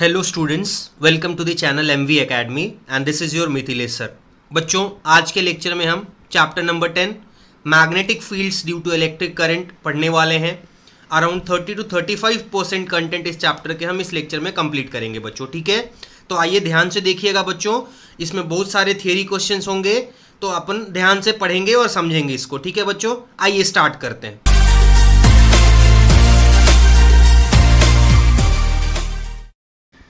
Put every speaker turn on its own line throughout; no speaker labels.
Hello students, welcome to the channel MV Academy and this is your Mithilesh sir. बच्चों, आज के lecture में हम chapter number 10 magnetic fields due to electric current पढ़ने वाले हैं। अराउंड 30 to 35% कंटेंट इस चैप्टर के हम इस लेक्चर में कंप्लीट करेंगे बच्चों, ठीक है। तो आइए ध्यान से देखिएगा बच्चों, इसमें बहुत सारे थियरी क्वेश्चंस होंगे, तो अपन ध्यान से पढ़ेंगे और समझेंगे इसको, ठीक है बच्चों। आइए स्टार्ट करते हैं।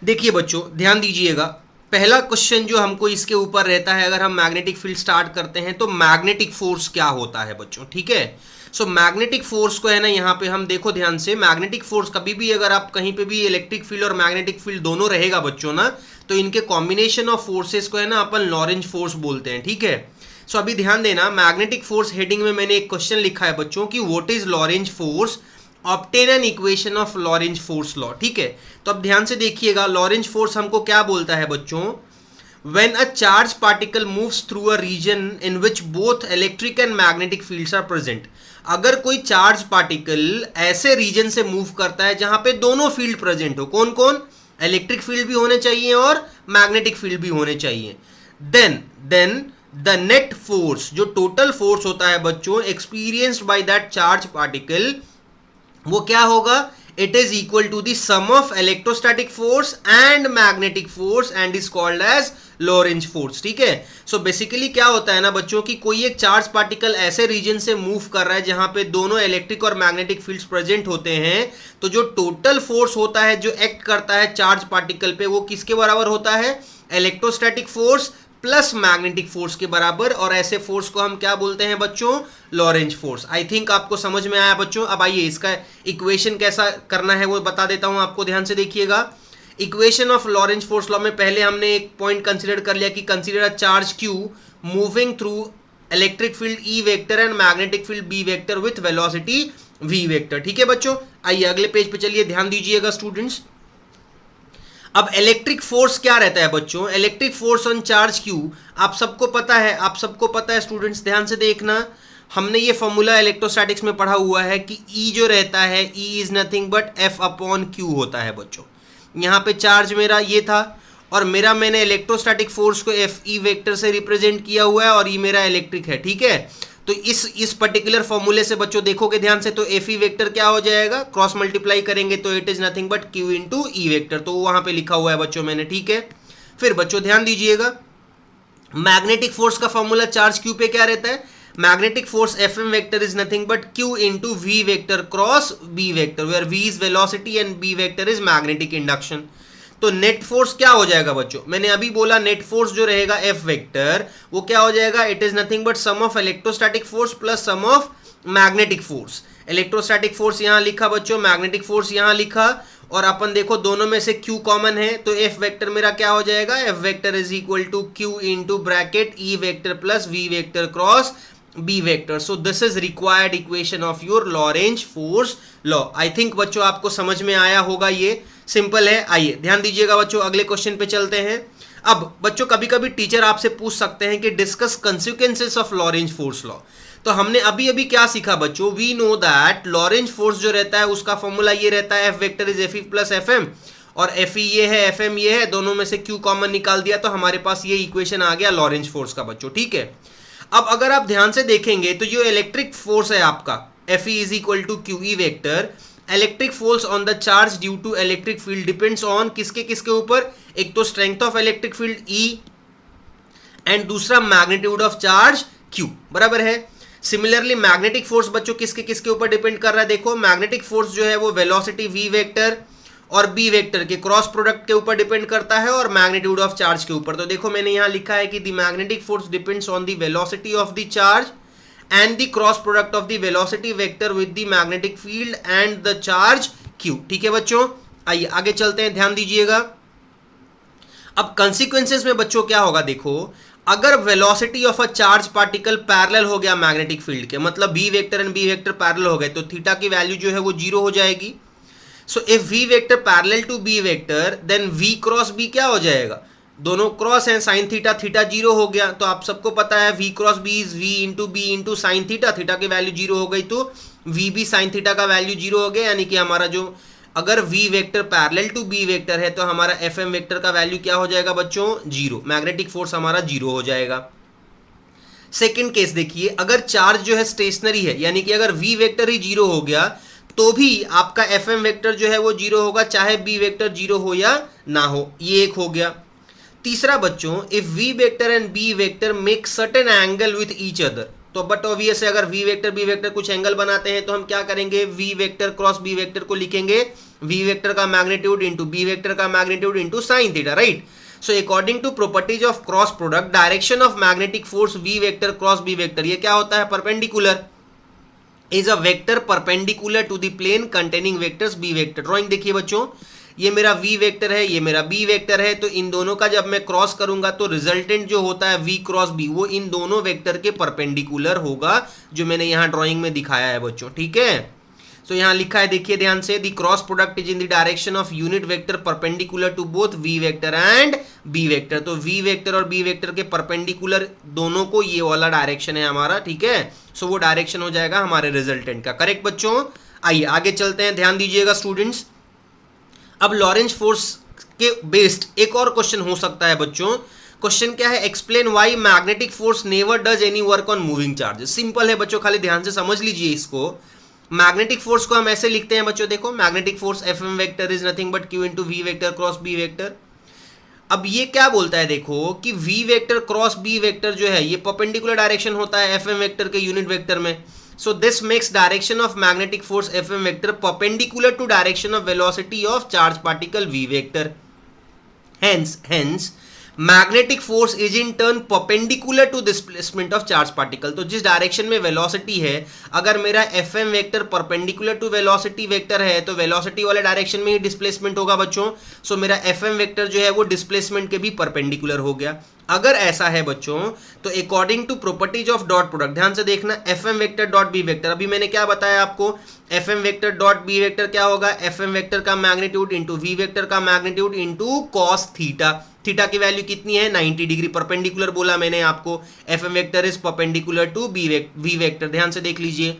देखिए बच्चों, ध्यान दीजिएगा। पहला क्वेश्चन जो हमको इसके ऊपर रहता है, अगर हम मैग्नेटिक फील्ड स्टार्ट करते हैं तो मैग्नेटिक फोर्स क्या होता है बच्चों, ठीक है। सो मैग्नेटिक फोर्स को है ना, यहाँ पे हम देखो ध्यान से, मैग्नेटिक फोर्स कभी भी अगर आप कहीं पे भी इलेक्ट्रिक फील्ड और मैग्नेटिक फील्ड दोनों रहेगा बच्चों ना, तो इनके कॉम्बिनेशन ऑफ फोर्सेस को है ना अपन लॉरेंज फोर्स बोलते हैं, ठीक है। सो अभी ध्यान देना, मैग्नेटिक फोर्स हेडिंग में मैंने एक क्वेश्चन लिखा है बच्चों कि what is Lorentz force, obtain an equation of Lorentz force law, ठीक है। तो अब ध्यान से देखिएगा, लॉरेंज फोर्स हमको क्या बोलता है बच्चों, when a charge particle moves through a region in which both electric and magnetic fields are present. अगर कोई चार्ज पार्टिकल ऐसे रीजन से मूव करता है जहां पे दोनों फील्ड प्रेजेंट हो, कौन कौन, इलेक्ट्रिक फील्ड भी होने चाहिए और मैग्नेटिक फील्ड भी होने चाहिए, देन द नेट फोर्स, जो टोटल फोर्स होता है बच्चों experienced by that charge particle, वो क्या होगा, it is equal to the sum of electrostatic force and magnetic force and is called as Lorentz force, ठीक है। सो बेसिकली क्या होता है ना बच्चों कि कोई एक चार्ज पार्टिकल ऐसे रीजन से मूव कर रहा है जहां पे दोनों इलेक्ट्रिक और मैग्नेटिक फील्ड्स प्रेजेंट होते हैं, तो जो टोटल फोर्स होता है जो एक्ट करता है चार्ज पार्टिकल पे, वो किसके बराबर होता है, electrostatic force plus magnetic force के बराबर। और ऐसे फोर्स को हम क्या बोलते हैं बच्चों, लॉरेंज फोर्स। आई थिंक आपको समझ में आया बच्चों। अब आइए इसका इक्वेशन कैसा करना है वो बता देता हूं आपको, ध्यान से देखिएगा। Equation of Lorentz force law में पहले हमने एक पॉइंट कंसीडर कर लिया कि consider a charge Q moving through electric field E vector and magnetic field B vector with velocity V vector, ठीक है बच्चों। आइए अगले पेज पे चलिए, ध्यान दीजिएगा स्टूडेंट्स। अब इलेक्ट्रिक फोर्स क्या रहता है बच्चों, electric force on charge Q आप सबको पता है, आप सबको पता है स्टूडेंट्स, ध्यान से देखना। हमने ये फॉर्मूला इलेक्ट्रोस्टैटिक्स में पढ़ा हुआ है कि E जो रहता है, E is nothing but F upon Q होता है बच्चों। यहाँ पे चार्ज मेरा ये था और मैंने इलेक्ट्रोस्टैटिक फोर्स को FE वेक्टर से रिप्रेजेंट किया हुआ है और ये मेरा इलेक्ट्रिक है, ठीक है। तो इस पर्टिकुलर फॉर्मूले से बच्चों देखोगे ध्यान से, तो FE वेक्टर क्या हो जाएगा, क्रॉस मल्टीप्लाई करेंगे तो it is nothing but Q into E vector, तो वहां पे लिखा हुआ है बच्चों मैंने, ठीक है। फिर बच्चों ध्यान दीजिएगा, मैग्नेटिक फोर्स का फॉर्मूला चार्ज Q पे क्या रहता है, magnetic force FM vector is nothing but Q into V vector cross B vector, where V is velocity and B vector is magnetic induction. तो नेट फोर्स क्या हो जाएगा बच्चों, मैंने अभी बोला नेट फोर्स जो रहेगा F वेक्टर, वो क्या हो जाएगा, it is nothing but sum of electrostatic force plus sum of magnetic force. Electrostatic force यहाँ लिखा बच्चों, मैग्नेटिक फोर्स यहाँ लिखा, और अपन देखो दोनों में से Q कॉमन है, तो F वेक्टर मेरा क्या हो जाएगा, F vector is equal to Q into bracket E vector plus V vector cross B vector. So this is required equation of your Lorentz force law. I think बच्चों आपको समझ में आया होगा, ये सिंपल है। आइए ध्यान दीजिएगा बच्चों, अगले क्वेश्चन पे चलते हैं। अब बच्चों कभी कभी टीचर आपसे पूछ सकते हैं कि discuss consequences of Lorentz force law. तो हमने अभी अभी क्या सीखा बच्चों, we know that Lorentz force जो रहता है उसका फॉर्मूला ये रहता है, F vector is FE plus FM, और FE ये है, FM ये है, दोनों में से Q कॉमन निकाल दिया तो हमारे पास ये इक्वेशन आ गया लॉरेंज फोर्स का बच्चों, ठीक है। अब अगर आप ध्यान से देखेंगे तो जो इलेक्ट्रिक फोर्स है आपका FE is equal to QE vector, electric force on the charge due to electric field depends on किसके किसके ऊपर, एक तो strength of electric field E and दूसरा मैग्नीट्यूड ऑफ चार्ज Q, बराबर है। सिमिलरली मैग्नेटिक फोर्स बच्चों किसके किसके ऊपर डिपेंड कर रहा है, देखो मैग्नेटिक फोर्स जो है वो वेलोसिटी V वेक्टर और B वेक्टर के क्रॉस प्रोडक्ट के ऊपर डिपेंड करता है और मैग्नीट्यूड ऑफ चार्ज के ऊपर। तो देखो मैंने यहाँ लिखा है कि the magnetic force depends on the velocity of the charge and the cross product of the velocity vector with the magnetic field and the charge Q, ठीक है बच्चों। आइए आगे चलते हैं, ध्यान दीजिएगा। अब कंसिक्वेंसेस में बच्चों क्या होगा, देखो अगर velocity of a charge particle parallel हो गया मैग्नेटिक फील्ड के, मतलब B vector and B vector parallel हो गए, तो थीटा की वैल्यू जो है वो 0 हो जाएगी। So if V vector parallel to B vector then V cross B क्या हो जाएगा, दोनों क्रॉस हैं, साइन थीटा, थीटा 0 हो गया। तो आप सबको पता है V cross B is V into B into sine theta, theta की वैल्यू 0 हो गई तो V भी साइन थीटा का वैल्यू 0 हो गया, यानी कि हमारा जो अगर v vector parallel to b vector है तो हमारा fm वेक्टर का वैल्यू क्या हो जाएगा बच्चों, जीरो, मैग्नेटिक फोर्स हमारा जीरो हो जाएगा। सेकंड केस देखिए, अगर चार्ज जो है स्टेशनरी है, यानी कि अगर v वेक्टर ही जीरो हो गया तो भी आपका fm वेक्टर जो है वो जीरो होगा, चाहे b वेक्टर जीरो हो या ना हो। ये एक हो गया। तीसरा बच्चों, if v vector and b vector make certain angle with each other, तो बट ऑब्वियस है अगर v वेक्टर b वेक्टर कुछ एंगल बनाते हैं तो हम क्या करेंगे, v vector cross b vector को लिखेंगे v वेक्टर का मैग्नीट्यूड इंटू b वेक्टर का magnitude into sine theta, right. So according to properties of cross product, direction of magnetic force v vector cross b vector, ये क्या होता है, perpendicular, is a vector perpendicular to the plane containing vectors b vector। Drawing देखिए बच्चों, ये मेरा v vector है, ये मेरा b वेक्टर है, तो इन दोनों का जब मैं क्रॉस करूंगा तो रिजल्टेंट जो होता है v क्रॉस b वो इन दोनों वेक्टर के परपेंडिकुलर होगा, जो मैंने यहाँ ड्राइंग में दिखाया है बच्चों, ठीक है। तो यहाँ लिखा है देखिए ध्यान से, the cross product is in the direction of unit vector perpendicular to both v vector and b vector. तो v वेक्टर और b वेक्टर के परपेंडिकुलर दोनों को ये वाला डायरेक्शन है हमारा, ठीक है। सो वो डायरेक्शन हो जाएगा हमारे रिजल्टेंट का, करेक्ट बच्चों। आइए आगे चलते हैं, ध्यान दीजिएगा स्टूडेंट्स। अब लॉरेंज फोर्स के बेस्ड एक और क्वेश्चन हो सकता है बच्चों। क्वेश्चन क्या है, explain why magnetic force never does any work on moving charges. Simple है बच्चों, खाली ध्यान से समझ लीजिए इसको। मैग्नेटिक फोर्स को हम ऐसे लिखते हैं बच्चों, देखो magnetic force FM vector is nothing but Q into V vector cross B vector. अब ये क्या बोलता है देखो कि V vector cross B vector जो है ये परपेंडिकुलर डायरेक्शन होता है एफएम वेक्टर के यूनिट वेक्टर में। So this makes direction of magnetic force FM vector perpendicular to direction of velocity of charge particle V vector. Hence, magnetic force is in turn perpendicular to displacement of charge particle. तो जिस direction में velocity है, अगर मेरा F M vector perpendicular to velocity vector है तो velocity वाले direction में ही डिस्प्लेसमेंट होगा बच्चों। सो मेरा एफ एम वेक्टर जो है वो डिस्प्लेसमेंट के भी परपेंडिकुलर हो गया। अगर ऐसा है बच्चों तो according to properties of dot product, ध्यान से देखना, F M vector dot B vector, अभी मैंने क्या बताया आपको, F M vector dot B vector क्या होगा, एफ एम वेक्टर का मैग्नीट्यूड इंटू वी वेक्टर का magnitude into cos theta. Theta की वैल्यू कितनी है, 90 डिग्री, परपेंडिकुलर बोला मैंने आपको। F M vector is perpendicular to V vector, ध्यान से देख लीजिए।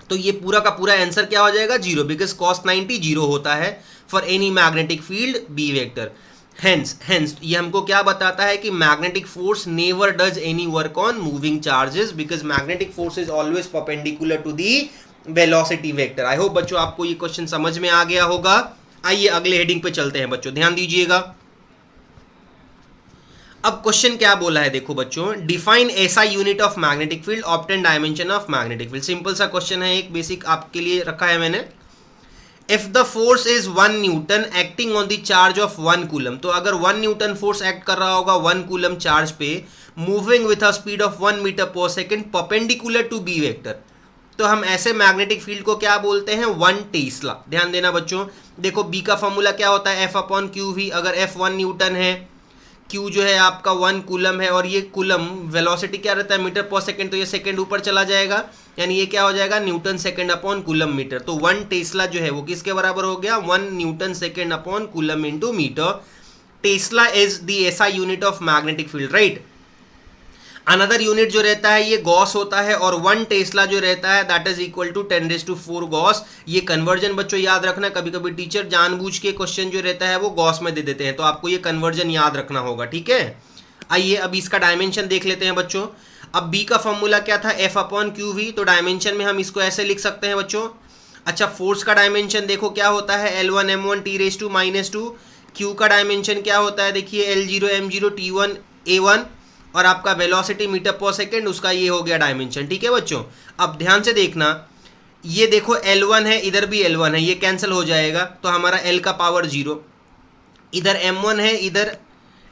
तो ये पूरा का पूरा आंसर क्या हो जाएगा, जीरो, बिकॉज कॉस 90 जीरो होता है for any magnetic field B vector. Hence ये हमको क्या बताता है कि magnetic force never does any work on moving charges because magnetic force is always perpendicular to the velocity vector. I hope बच्चों आपको ये क्वेश्चन समझ में आ गया होगा। आइए अगले हेडिंग पे चलते हैं बच्चों, ध्यान दीजिएगा। अब क्वेश्चन क्या बोला है देखो बच्चों, define SI unit of magnetic field, obtain dimension of magnetic field. Simple सा क्वेश्चन है, एक बेसिक आपके लिए रखा है मैंने। If the force is 1 Newton acting on the charge of 1 coulomb, तो अगर 1 न्यूटन फोर्स एक्ट कर रहा होगा 1 कूलम चार्ज पे, moving with a speed of 1 metre per second perpendicular to B vector, तो हम ऐसे मैग्नेटिक फील्ड को क्या बोलते हैं, 1 टेस्ला। ध्यान देना बच्चों, देखो बी का फॉर्मूला क्या होता है, एफ अपॉन क्यू वी। अगर एफ 1 न्यूटन है, क्यू जो है आपका 1 कूलम है, और ये कूलम वेलोसिटी क्या रहता है, मीटर पर सेकंड, तो ये सेकंड ऊपर चला जाएगा, यानी ये क्या हो जाएगा, newton second upon coulomb metre. तो 1 टेस्ला जो है वो किसके बराबर हो गया, 1 newton second upon coulomb into metre. Tesla is the SI unit of magnetic field, right. Another unit जो रहता है ये गॉस होता है, और 1 टेस्ला जो रहता है that is equal to 10⁴ gauss. ये कन्वर्जन बच्चों याद रखना, कभी कभी टीचर जानबूझ के क्वेश्चन जो रहता है वो गॉस में दे देते हैं, तो आपको ये कन्वर्जन याद रखना होगा, ठीक है। आइए अब इसका डायमेंशन देख लेते हैं बच्चों। अब बी का फॉर्मूला क्या था, एफ अपॉन क्यू वी, तो डायमेंशन में हम इसको ऐसे लिख सकते हैं बच्चों। अच्छा, फोर्स का डायमेंशन देखो क्या होता है, L1 M1 T⁻²। क्यू का डायमेंशन क्या होता है, देखिए L0 M0 T1 A1, और आपका वेलोसिटी मीटर पर सेकेंड, उसका ये हो गया डायमेंशन, ठीक है बच्चों। अब ध्यान से देखना, ये देखो L1 है, इधर भी L1 है, ये कैंसिल हो जाएगा, तो हमारा L का पावर 0, इधर M1 है,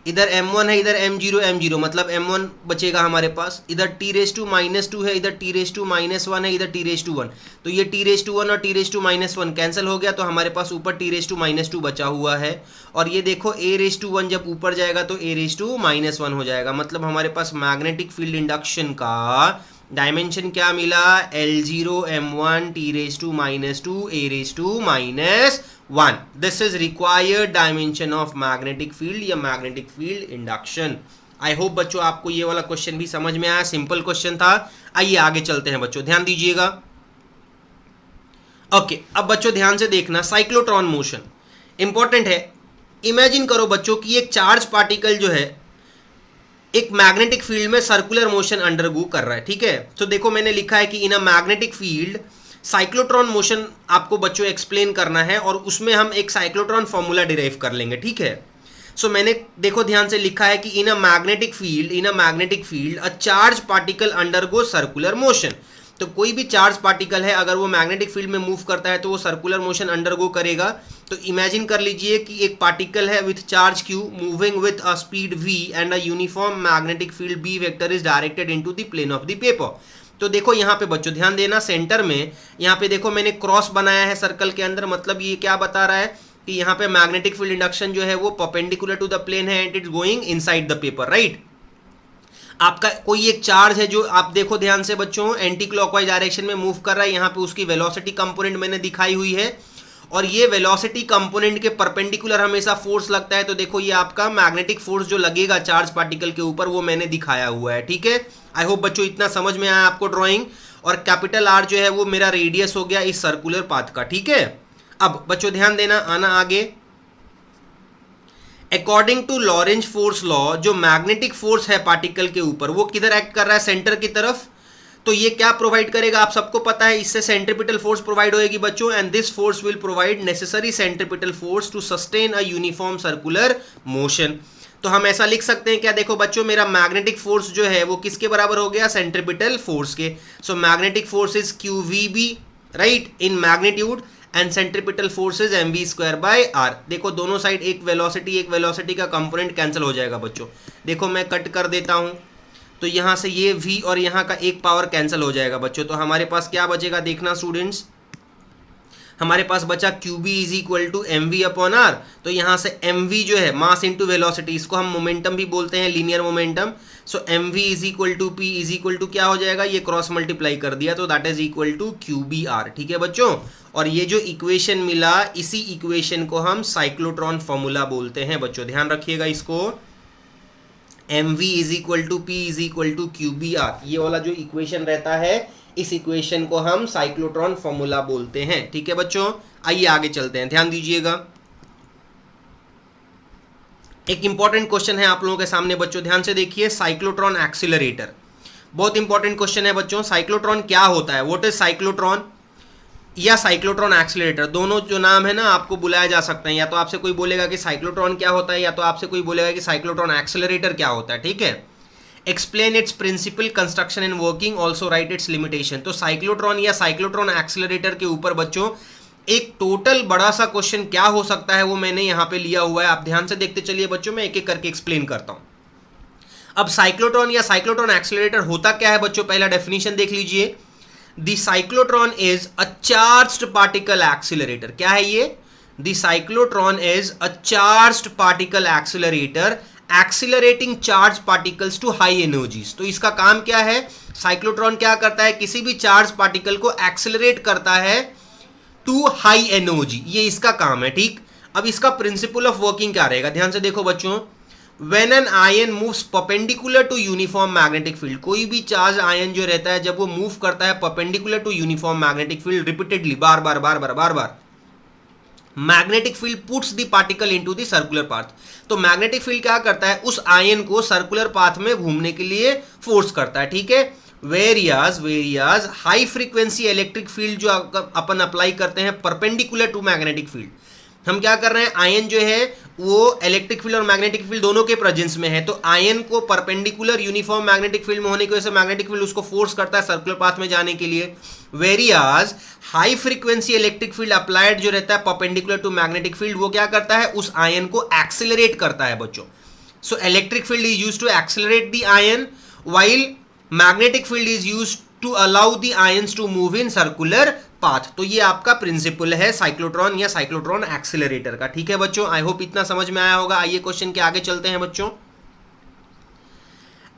इधर M1 है, इधर M0 मतलब M1 बचेगा हमारे पास, इधर T⁻², है, इधर T⁻1 है, इधर T⁻1, तो ये T⁻1 और T⁻1 कैंसिल हो गया, तो हमारे पास ऊपर T⁻2 बचा हुआ है। और ये देखो A⁻1 जब ऊपर जाएगा तो A⁻1 हो जाएगा, मतलब हमारे पास मैग्नेटिक फील्ड इंडक्शन का डायमेंशन क्या मिला, L0 M1 T⁻2 A⁻1। This is required dimension of magnetic field या magnetic field induction. I hope बच्चों आपको ये वाला क्वेश्चन भी समझ में आया, सिंपल क्वेश्चन था। आइए आगे चलते हैं बच्चों, ध्यान दीजिएगा। ओके, अब बच्चों ध्यान से देखना, साइक्लोट्रॉन मोशन इंपॉर्टेंट है। इमेजिन करो बच्चों कि एक चार्ज पार्टिकल जो है एक मैग्नेटिक फील्ड में सर्कुलर मोशन अंडरगो कर रहा है, ठीक है। तो देखो मैंने लिखा है कि in a magnetic field cyclotron motion आपको बच्चों एक्सप्लेन करना है, और उसमें हम एक साइक्लोट्रॉन फॉर्मूला डिराइव कर लेंगे, ठीक है। सो मैंने देखो ध्यान से लिखा है कि in a magnetic field a charge particle undergo circular motion. तो कोई भी चार्ज पार्टिकल है अगर वो मैग्नेटिक फील्ड में मूव करता है तो वो सर्कुलर मोशन अंडरगो करेगा। तो इमेजिन कर लीजिए कि एक पार्टिकल है with charge q moving with a speed v and a uniform magnetic field b vector is directed into the plane of the paper. तो देखो यहाँ पे बच्चों ध्यान देना, सेंटर में यहाँ पे देखो मैंने क्रॉस बनाया है सर्कल के अंदर, मतलब ये क्या बता रहा है कि यहाँ पे मैग्नेटिक फील्ड इंडक्शन जो है वो परपेंडिकुलर टू द प्लेन है and it's going inside the paper, right. आपका कोई एक चार्ज है जो आप देखो ध्यान से बच्चों एंटी क्लॉकवाइज डायरेक्शन में मूव कर रहा है, यहाँ पे उसकी वेलोसिटी कंपोनेंट मैंने दिखाई हुई है, और ये वेलोसिटी कंपोनेंट के परपेंडिकुलर हमेशा फोर्स लगता है। तो देखो ये आपका मैग्नेटिक फोर्स जो लगेगा चार्ज पार्टिकल के ऊपर वो मैंने दिखाया हुआ है, ठीक है। आई होप बच्चों इतना समझ में आया आपको ड्राइंग। और कैपिटल आर जो है वो मेरा रेडियस हो गया इस सर्कुलर पाथ का, ठीक है। अब बच्चों ध्यान देना, आना आगे। According to Lorentz force law जो मैग्नेटिक फोर्स है पार्टिकल के ऊपर वो किधर एक्ट कर रहा है, सेंटर की तरफ। तो ये क्या प्रोवाइड करेगा आप सबको पता है, इससे सेंट्रीपिटल फोर्स प्रोवाइड होएगी बच्चों, and this force will provide necessary centripetal force to sustain a uniform circular motion. तो हम ऐसा लिख सकते हैं क्या, देखो बच्चों मेरा मैग्नेटिक फोर्स जो है वो किसके बराबर हो गया, सेंट्रीपिटल फोर्स के। So magnetic force is QVB, right, in magnitude, and centripetal force is mv²/r। देखो दोनों साइड एक वेलोसिटी का कंपोनेंट कैंसिल हो जाएगा बच्चों। देखो मैं कट कर देता हूं, तो यहां से ये v और यहां का एक पावर कैंसिल हो जाएगा बच्चों। तो हमारे पास क्या बचेगा देखना स्टूडेंट्स, हमारे पास बचा QB is equal to mv/r। तो यहां से mv जो है मास इंटू वेलोसिटी, इसको हम मोमेंटम भी बोलते हैं, linear momentum. So mv is equal to p is equal to क्या हो जाएगा, ये क्रॉस मल्टीप्लाई कर दिया तो that is equal to QBr, ठीक है बच्चों। और ये जो इक्वेशन मिला इसी इक्वेशन को हम साइक्लोट्रॉन फॉर्मूला बोलते हैं बच्चों, ध्यान रखिएगा इसको। mv is equal to p is equal to QBr, ये वाला जो इक्वेशन रहता है इस इक्वेशन को हम साइक्लोट्रॉन फॉर्मूला बोलते हैं, ठीक है बच्चों। आइए आगे चलते हैं, ध्यान दीजिएगा। एक इंपॉर्टेंट क्वेश्चन है आप लोगों के सामने बच्चों, ध्यान से देखिए, साइक्लोट्रॉन एक्सीलरेटर। बहुत इंपॉर्टेंट क्वेश्चन है बच्चों। साइक्लोट्रॉन क्या होता है, व्हाट इज साइक्लोट्रॉन या साइक्लोट्रॉन एक्सीलरेटर, दोनों जो नाम है ना आपको बुलाया जा सकता है। या तो आपसे कोई बोलेगा कि साइक्लोट्रॉन क्या होता है, या तो आपसे कोई बोलेगा कि साइक्लोट्रॉन एक्सीलरेटर क्या होता है, ठीक है। Explain its principle, construction and working, also write its limitation. तो साइक्लोट्रॉन या साइक्लोट्रॉन एक्सीलरेटर के ऊपर बच्चों एक टोटल बड़ा सा क्वेश्चन क्या हो सकता है वो मैंने यहाँ पे लिया हुआ है, आप ध्यान से देखते चलिए बच्चों, मैं एक एक करके एक्सप्लेन करता हूँ। अब साइक्लोट्रॉन या साइक्लोट्रॉन एक्सीलरेटर होता क्या है बच्चों, पहला डेफिनेशन देख लीजिए। The cyclotron is a charged particle accelerator. क्या है ये, the cyclotron is a charged particle accelerator accelerating charge particles to high energies. तो इसका काम क्या है, साइक्लोट्रॉन क्या करता है, किसी भी चार्ज पार्टिकल को एक्सीलरेट करता है टू हाई एनर्जी, ये इसका काम है, ठीक। अब इसका प्रिंसिपल ऑफ वर्किंग क्या रहेगा, ध्यान से देखो बच्चों। When an ion moves perpendicular to uniform magnetic field, कोई भी चार्ज आयन जो रहता है जब वो मूव करता है perpendicular to uniform magnetic field repeatedly, bar bar magnetic field puts the particle into the circular path. तो मैग्नेटिक फील्ड क्या करता है, उस आयन को सर्कुलर पाथ में घूमने के लिए फोर्स करता है, ठीक है। वेरियाज हाई फ्रीक्वेंसी इलेक्ट्रिक फील्ड जो अपन अप्लाई करते हैं परपेंडिकुलर टू मैग्नेटिक फील्ड, हम क्या कर रहे हैं, आयन जो है वो इलेक्ट्रिक फील्ड और मैग्नेटिक फील्ड दोनों के प्रेजेंस में है, तो आयन को परपेंडिकुलर यूनिफॉर्म मैग्नेटिक फील्ड में होने की वजह से मैग्नेटिक फील्ड उसको फोर्स करता है सर्कुलर पाथ में जाने के लिए। Varies high frequency electric field applied जो रहता है परपेंडिकुलर टू मैग्नेटिक फील्ड, वो क्या करता है, उस आयन को एक्सीलरेट करता है बच्चों। So electric field is used to accelerate the ion while magnetic field is used to allow the ions to move in circular path. तो ये आपका प्रिंसिपल है साइक्लोट्रॉन या साइक्लोट्रॉन एक्सीलरेटर का, ठीक है बच्चों। आई होप इतना समझ में आया होगा। आइए क्वेश्चन के आगे चलते हैं बच्चों।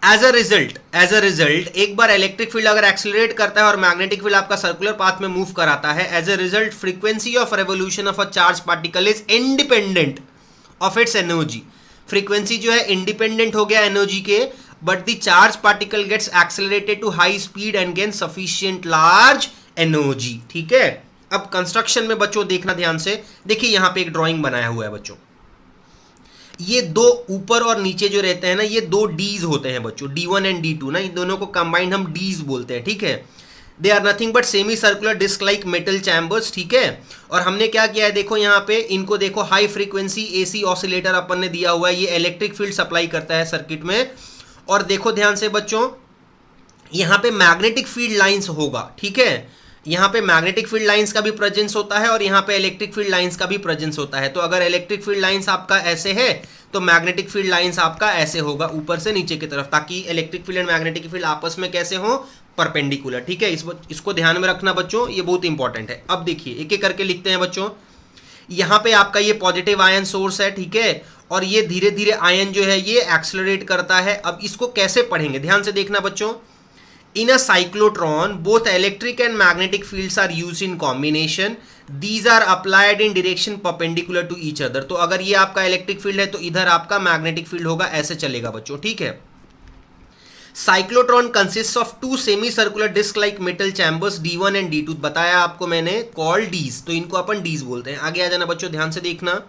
एज अ रिजल्ट एक बार इलेक्ट्रिक फील्ड अगर एक्सीलरेट करता है और मैग्नेटिक फील्ड आपका सर्कुलर पाथ में मूव कराता है, as a result frequency of revolution of a charge particle is independent of its energy. Frequency जो है इंडिपेंडेंट हो गया एनर्जी के, but the charge particle gets accelerated to high speed and gain sufficient large energy, ठीक है। अब construction में बच्चों देखना ध्यान से, देखिए यहां पे एक ड्राइंग बनाया हुआ है बच्चों, ये दो ऊपर और नीचे जो रहते हैं ना, ये दो डीज होते हैं बच्चों, D1 एंड D2 ना, इन दोनों को कंबाइंड हम डीज बोलते हैं, ठीक है। They are nothing but semi circular disc like metal chambers, ठीक है। और हमने क्या किया है, देखो यहाँ पे इनको देखो, हाई फ्रीक्वेंसी एसी ऑसिलेटर अपन ने दिया हुआ है, ये इलेक्ट्रिक फील्ड सप्लाई करता है सर्किट में। और देखो ध्यान से बच्चों, यहाँ पे मैग्नेटिक फील्ड लाइंस होगा, ठीक है, यहाँ पे मैग्नेटिक फील्ड लाइंस का भी प्रेजेंस होता है और यहाँ पे इलेक्ट्रिक फील्ड लाइंस का भी प्रेजेंस होता है। तो अगर इलेक्ट्रिक फील्ड लाइंस आपका ऐसे है तो मैग्नेटिक फील्ड लाइंस आपका ऐसे होगा, ऊपर से नीचे की तरफ, ताकि electric field and magnetic field आपस में कैसे हो, परपेंडिकुलर, ठीक है। इसको ध्यान में रखना बच्चों, ये बहुत इंपॉर्टेंट है। अब देखिए एक एक करके लिखते हैं बच्चों। यहाँ पे आपका ये पॉजिटिव आयन सोर्स है, ठीक है, और ये धीरे धीरे आयन जो है ये एक्सलरेट करता है। अब इसको कैसे पढ़ेंगे, ध्यान से देखना बच्चों। In a cyclotron, both electric and magnetic fields are used in combination. These are applied in direction perpendicular to each other. तो अगर ये आपका इलेक्ट्रिक फील्ड है तो इधर आपका मैग्नेटिक फील्ड होगा, ऐसे चलेगा बच्चों, ठीक है। Cyclotron consist of two semi circular disc like metal chambers D1 and D2, बताया आपको मैंने, कॉल्ड डीज, तो इनको अपन डीज बोलते हैं। आगे आ जाना बच्चों, ध्यान से देखना।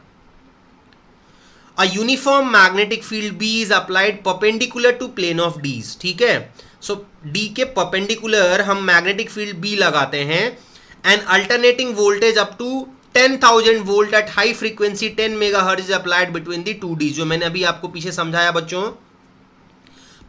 A uniform magnetic field B is applied perpendicular to plane of D's, ठीक है। सो D के परपेंडिकुलर हम मैग्नेटिक फील्ड B लगाते हैं। And alternating voltage up to 10,000 volt at high frequency 10 megahertz is applied between the two dees, जो मैंने अभी आपको पीछे समझाया बच्चों।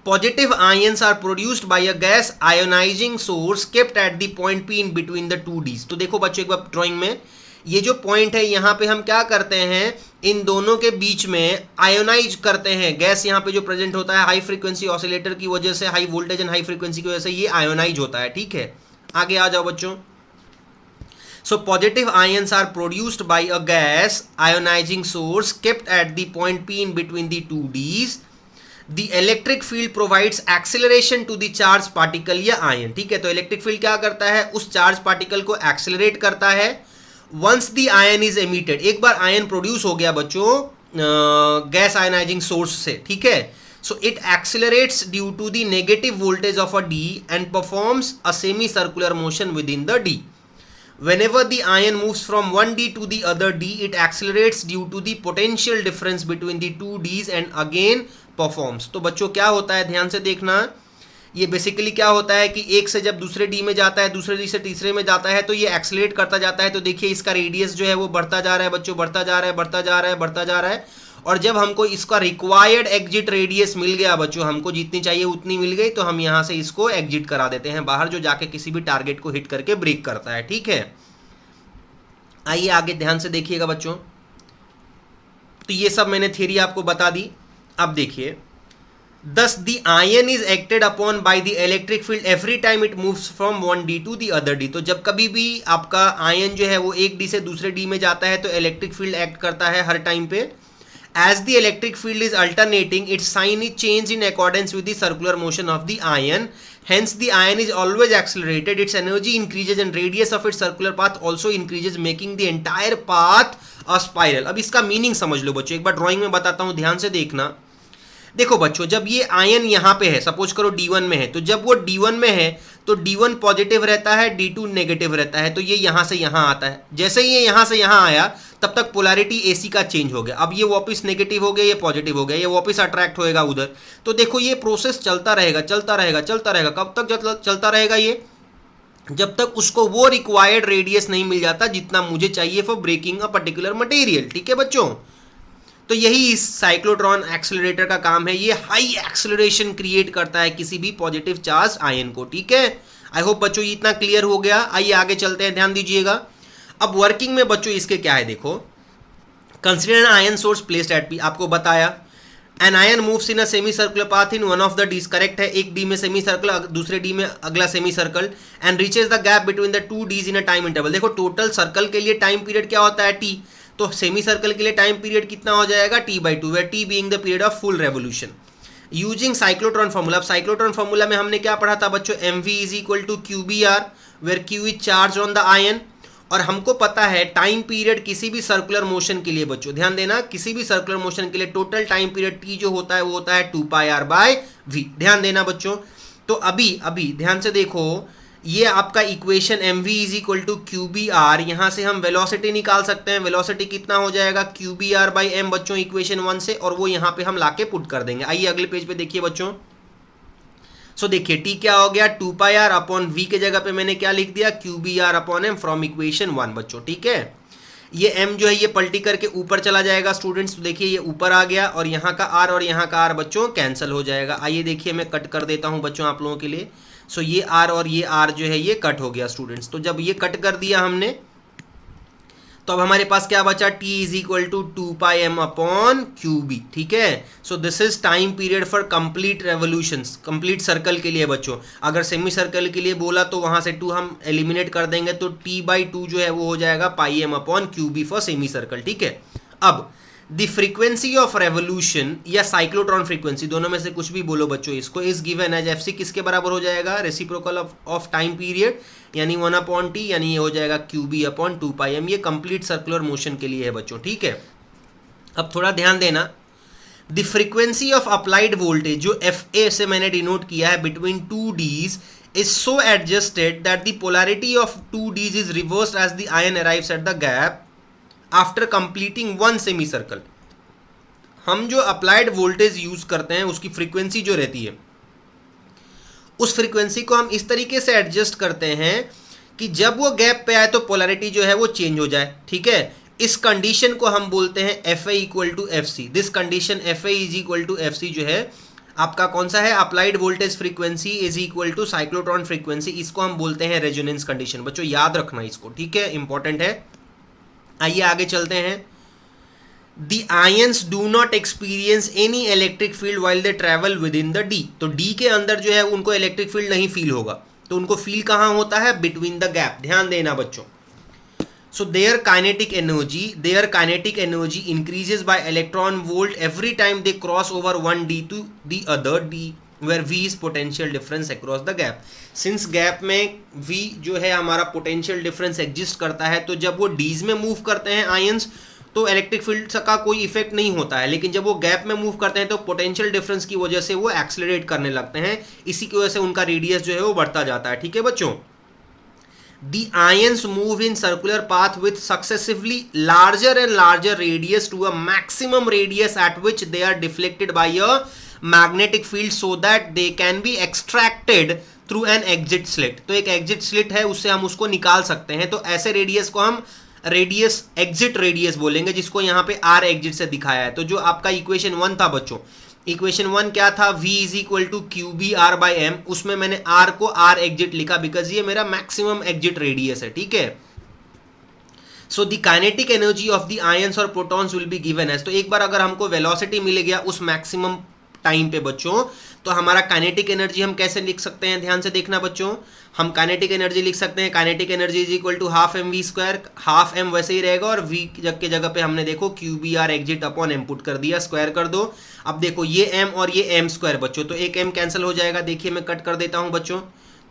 Positive ions are produced by a gas ionizing source kept at the point P in between the two dees. तो देखो बच्चों एक बार ड्राइंग में, ये जो पॉइंट है यहाँ पे हम क्या करते हैं, इन दोनों के बीच में आयोनाइज करते हैं गैस। यहाँ पे जो प्रेजेंट होता है हाई फ्रीक्वेंसी ऑसिलेटर की वजह से, high voltage and high frequency की वजह से ये आयोनाइज होता है, ठीक है। आगे आ जाओ बच्चों। So positive ions are produced by a gas ionizing source kept at the point P in between the two dees. The electric field provides acceleration to the charge particle या आयन, ठीक है। तो इलेक्ट्रिक फील्ड क्या करता है, उस charge particle को accelerate करता है। Once the ion is emitted, एक बार आयन प्रोड्यूस हो गया बच्चों गैस आयनाइजिंग सोर्स से, ठीक है, so it accelerates due to the negative voltage of a D and performs a semi circular motion within the D. Whenever the ion moves from one D to the other D, it accelerates due to the potential difference between the two Ds and again performs. तो बच्चों क्या होता है, ध्यान से देखना। ये basically क्या होता है कि एक से जब दूसरे डी में जाता है, दूसरे डी से तीसरे में जाता है, तो ये एक्सेलरेट करता जाता है। तो देखिए इसका रेडियस जो है वो बढ़ता जा रहा है बच्चों, बढ़ता जा रहा है, बढ़ता जा रहा है, बढ़ता जा रहा है। और जब हमको इसका रिक्वायर्ड एग्जिट रेडियस मिल गया बच्चों, हमको जितनी चाहिए उतनी मिल गई, तो हम यहाँ से इसको एग्जिट करा देते हैं बाहर, जो जाके किसी भी टारगेट को हिट करके ब्रेक करता है, ठीक है। आइए आगे ध्यान से देखिएगा बच्चों। तो ये सब मैंने थ्योरी आपको बता दी। अब देखिए, thus the ion is acted upon by the electric field every time it moves from one D to the other D। तो जब कभी भी आपका आयन जो है वो एक डी से दूसरे डी में जाता है तो इलेक्ट्रिक फील्ड एक्ट करता है हर टाइम पे। As the electric field is alternating, its sign is changed in accordance with the circular motion of the ion. Hence, the ion is always accelerated. Its energy increases and radius of its circular path also increases, making the entire path a spiral। अब इसका meaning समझ लो बच्चों, एक बार drawing में बताता हूँ, ध्यान से देखना। देखो बच्चों, जब ये आयन यहाँ पे है, सपोज करो D1 में है, तो जब वो D1 में है तो D1 पॉजिटिव रहता है, D2 नेगेटिव रहता है, तो ये यहाँ से यहाँ आता है। जैसे ही ये यहाँ से यहाँ आया तब तक पोलैरिटी AC का चेंज हो गया। अब ये वापस नेगेटिव हो गया, ये पॉजिटिव हो गया, ये वापस अट्रैक्ट होएगा उधर। तो देखो ये प्रोसेस चलता रहेगा, चलता रहेगा, चलता रहेगा। कब तक चलता रहेगा ये, जब तक उसको वो रिक्वायर्ड रेडियस नहीं मिल जाता जितना मुझे चाहिए for breaking a particular material, ठीक है बच्चों। तो यही इस साइक्लोट्रॉन एक्सेलरेटर का काम है, ये हाई एक्सेलरेशन क्रिएट करता है किसी भी पॉजिटिव चार्ज आयन को, ठीक है। आई होप बच्चों ये इतना क्लियर हो गया। आइए आगे चलते हैं, ध्यान दीजिएगा। अब वर्किंग में बच्चों इसके क्या है, देखो। Consider an ion source placed at P, आपको बताया। An ion moves in a semi circular path in one of the dees, correct है, एक डी में सेमी सर्कल, दूसरे डी में अगला semi circle, and reaches the gap between the two dees in a time interval. देखो total circle के लिए time period क्या होता है, T, तो सेमी सर्कल के लिए टाइम पीरियड कितना हो जाएगा, T/2, where T being the period of full revolution. Using cyclotron formula, अब साइक्लोट्रॉन फॉर्मूला में हमने क्या पढ़ा था बच्चों, mv is equal to QBr, where Q is charge on the ion. और हमको पता है टाइम पीरियड किसी भी सर्कुलर मोशन के लिए बच्चों, ध्यान देना, किसी भी सर्कुलर मोशन के लिए टोटल टाइम पीरियड T जो होता है वो होता है 2πr/v, ध्यान देना बच्चों। तो अभी ध्यान से देखो, ये आपका equation mv is equal to Q B R, यहां से हम वेलोसिटी निकाल सकते हैं। वेलोसिटी कितना हो जाएगा, Q B R by M बच्चों इक्वेशन 1 से, और वो यहां पे हम लाके पुट कर देंगे। आइए अगले पेज पे देखिए बच्चों। सो देखिए टी क्या हो गया, 2 पाई आर अपॉन वी के जगह पे मैंने क्या लिख दिया, Q B R upon M from equation 1 बच्चों। ठीक है, ये m जो है ये पलटी करके ऊपर चला जाएगा स्टूडेंट्स। तो देखिए ये ऊपर आ गया और यहाँ का r और यहाँ का r बच्चों कैंसिल हो जाएगा। आइए देखिए मैं कट कर देता हूँ बच्चों आप लोगों के लिए। सो ये r और ये r जो है ये कट हो गया स्टूडेंट्स। तो जब ये कट कर दिया हमने तो अब हमारे पास क्या बचा, t is equal to 2 pi M upon Q B. ठीक है, so this is time period for complete revolutions, complete circle के लिए बच्चों। अगर सेमी सर्कल के लिए बोला तो वहां से 2 हम एलिमिनेट कर देंगे, तो t बाई 2 जो है वो हो जाएगा pi M upon Q B for semi circle. ठीक है, अब द फ्रीक्वेंसी ऑफ रेवोल्यूशन या साइक्लोट्रॉन फ्रीक्वेंसी, दोनों में से कुछ भी बोलो बच्चों इसको, is given as f c किसके बराबर हो जाएगा, रेसिप्रोकल ऑफ टाइम पीरियड यानी 1 अपॉन टी, यानी ये हो जाएगा Q B upon 2 pi M. ये कंप्लीट सर्कुलर मोशन के लिए है बच्चों। ठीक है, अब थोड़ा ध्यान देना, the frequency of applied voltage जो एफ ए से मैंने डिनोट किया है between 2 dees is so adjusted that the polarity of 2 Ds is reversed as the ion arrives at the gap after completing one semicircle। हम जो applied voltage use करते हैं उसकी फ्रीक्वेंसी जो रहती है, उस फ्रीक्वेंसी को हम इस तरीके से एडजस्ट करते हैं कि जब वो गैप पे आए तो पोलैरिटी जो है वो चेंज हो जाए। ठीक है, इस कंडीशन को हम बोलते हैं F A equal to F C. This condition F A is equal to F C जो है आपका कौन सा है, applied voltage frequency is equal to cyclotron frequency. इसको हम बोलते हैं रेजोनेंस कंडीशन बच्चों, याद रखना इसको। ठीक है, इंपॉर्टेंट है। आइए आगे चलते हैं। The ions do not experience any electric field while they travel within the D। तो D के अंदर जो है उनको इलेक्ट्रिक फील्ड नहीं फील होगा, तो उनको फील कहाँ होता है, बिटवीन द गैप। ध्यान देना बच्चों। So their kinetic energy increases by electron volt every time they cross over one D to the other D, where V is potential difference across the gap। Since gap में V जो है हमारा potential difference exist करता है, तो जब वो डीज में मूव करते हैं आयंस तो इलेक्ट्रिक फील्ड का कोई इफेक्ट नहीं होता है, लेकिन जब वो गैप में मूव करते हैं तो पोटेंशियल डिफरेंस की वजह से वो एक्सेलरेट करने लगते हैं। इसी की वजह से उनका रेडियस जो है वो बढ़ता जाता है। ठीक है बच्चों, the ions move in circular path with successively larger and larger radius to a maximum radius at which they are deflected by a magnetic field so that they can be extracted through an exit slit। तो एक exit slit है, उससे हम उसको निकाल सकते हैं। तो ऐसे रेडियस को हम रेडियस एग्जिट रेडियस बोलेंगे, जिसको यहाँ पे आर एग्जिट से दिखाया है। तो जो आपका इक्वेशन 1 था बच्चों, इक्वेशन 1 क्या था, v is equal to Q B R by M, उसमें मैंने r को r एग्जिट लिखा बिकॉज ये मेरा मैक्सिमम एग्जिट रेडियस है। ठीक है, so the kinetic energy of the ions और protons will be given as. तो एक बार अगर हमको वेलोसिटी मिल गया उस मैक्सिमम टाइम पे बच्चों, तो हमारा काइनेटिक एनर्जी हम कैसे लिख सकते हैं, ध्यान से देखना बच्चों। हम काइनेटिक एनर्जी लिख सकते हैं, kinetic energy is equal to half M V square, half M वैसे ही रहेगा और वी के जगह पे हमने देखो Q B R exit upon M put कर दिया, स्क्वायर कर दो। अब देखो ये एम और ये एम स्क्वायर बच्चों, तो एक एम कैंसिल हो जाएगा। देखिए मैं कट कर देता हूँ बच्चों,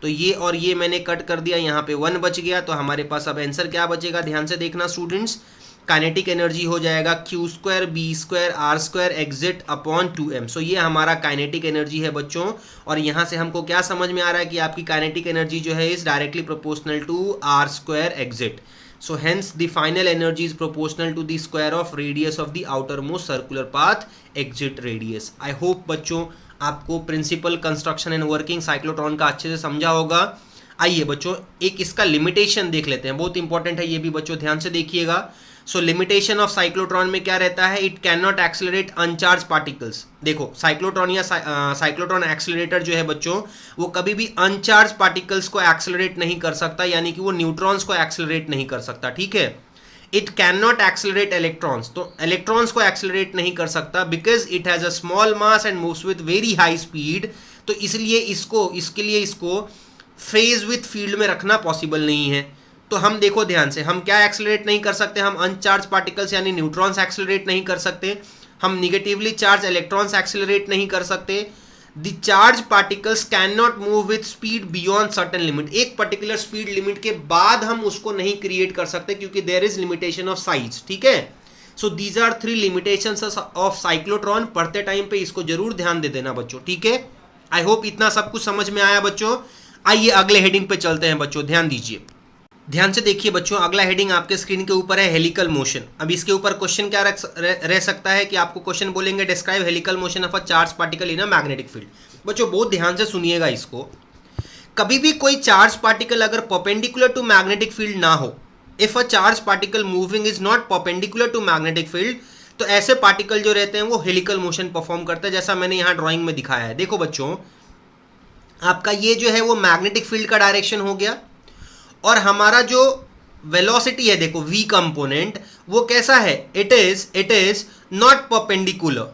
तो ये और ये मैंने कट कर दिया, यहाँ पे 1 बच गया। तो हमारे पास अब आंसर क्या बचेगा, ध्यान से देखना स्टूडेंट्स। काइनेटिक एनर्जी हो जाएगा Q square B square R square exit upon 2m। So ये हमारा काइनेटिक एनर्जी है बच्चों, और यहाँ से हमको क्या समझ में आ रहा है कि आपकी काइनेटिक एनर्जी जो है is directly proportional to R square exit. So hence the final energy is proportional to the square of radius of the outer most circular path exit radius. I hope बच्चों आपको principle construction and working cyclotron का अच्छे से समझा होगा। आइए बच्चों एक इसका लिमिटेशन देख लेते हैं, बहुत इंपॉर्टेंट है ये भी बच्चों, ध्यान से देखिएगा। सो लिमिटेशन ऑफ साइक्लोट्रॉन में क्या रहता है, it can not accelerate अनचार्ज particles. देखो साइक्लोट्रॉन या साइक्लोट्रॉन एक्सेलरेटर जो है बच्चों, वो कभी भी अनचार्ज पार्टिकल्स को एक्सेलरेट नहीं कर सकता, यानी कि वो न्यूट्रॉन्स को एक्सेलरेट नहीं कर सकता। ठीक है, it can not accelerate electrons, तो इलेक्ट्रॉन्स को एक्सेलरेट नहीं कर सकता because it has a small mass and moves with very high speed. तो इसलिए इसके लिए इसको फेज विथ फील्ड में रखना पॉसिबल नहीं है। तो हम देखो ध्यान से, हम क्या एक्सेलरेट नहीं कर सकते, हम अनचार्ज पार्टिकल्स यानी न्यूट्रॉन्स एक्सेलरेट नहीं कर सकते, हम निगेटिवली चार्ज इलेक्ट्रॉन्स एक्सेलरेट नहीं कर सकते। The charge particles can not move with speed beyond certain limit, एक पर्टिकुलर स्पीड लिमिट के बाद हम उसको नहीं क्रिएट कर सकते क्योंकि there is limitation of size. ठीक है, so these are 3 limitations of cyclotron. पढ़ते टाइम पे इसको जरूर ध्यान दे देना बच्चों। ठीक है, आई होप इतना सब कुछ समझ में आया बच्चों। आइए अगले हेडिंग पे चलते हैं बच्चों, ध्यान दीजिए, ध्यान से देखिए बच्चों। अगला हेडिंग आपके स्क्रीन के ऊपर है हेलिकल मोशन। अब इसके ऊपर क्वेश्चन क्या रह सकता है कि आपको क्वेश्चन बोलेंगे describe helical motion of a charge particle in a magnetic field. बच्चों बहुत ध्यान से सुनिएगा इसको। कभी भी कोई चार्ज पार्टिकल अगर परपेंडिकुलर टू मैग्नेटिक फील्ड ना हो, if a charge particle moving is not perpendicular to magnetic field, तो ऐसे पार्टिकल जो रहते हैं वो हेलिकल मोशन परफॉर्म करते हैं, जैसा मैंने यहां ड्राइंग में दिखाया है। देखो बच्चों, आपका ये जो है वो मैग्नेटिक फील्ड का डायरेक्शन हो गया, और हमारा जो वेलोसिटी है देखो v कंपोनेंट, वो कैसा है, it is not perpendicular,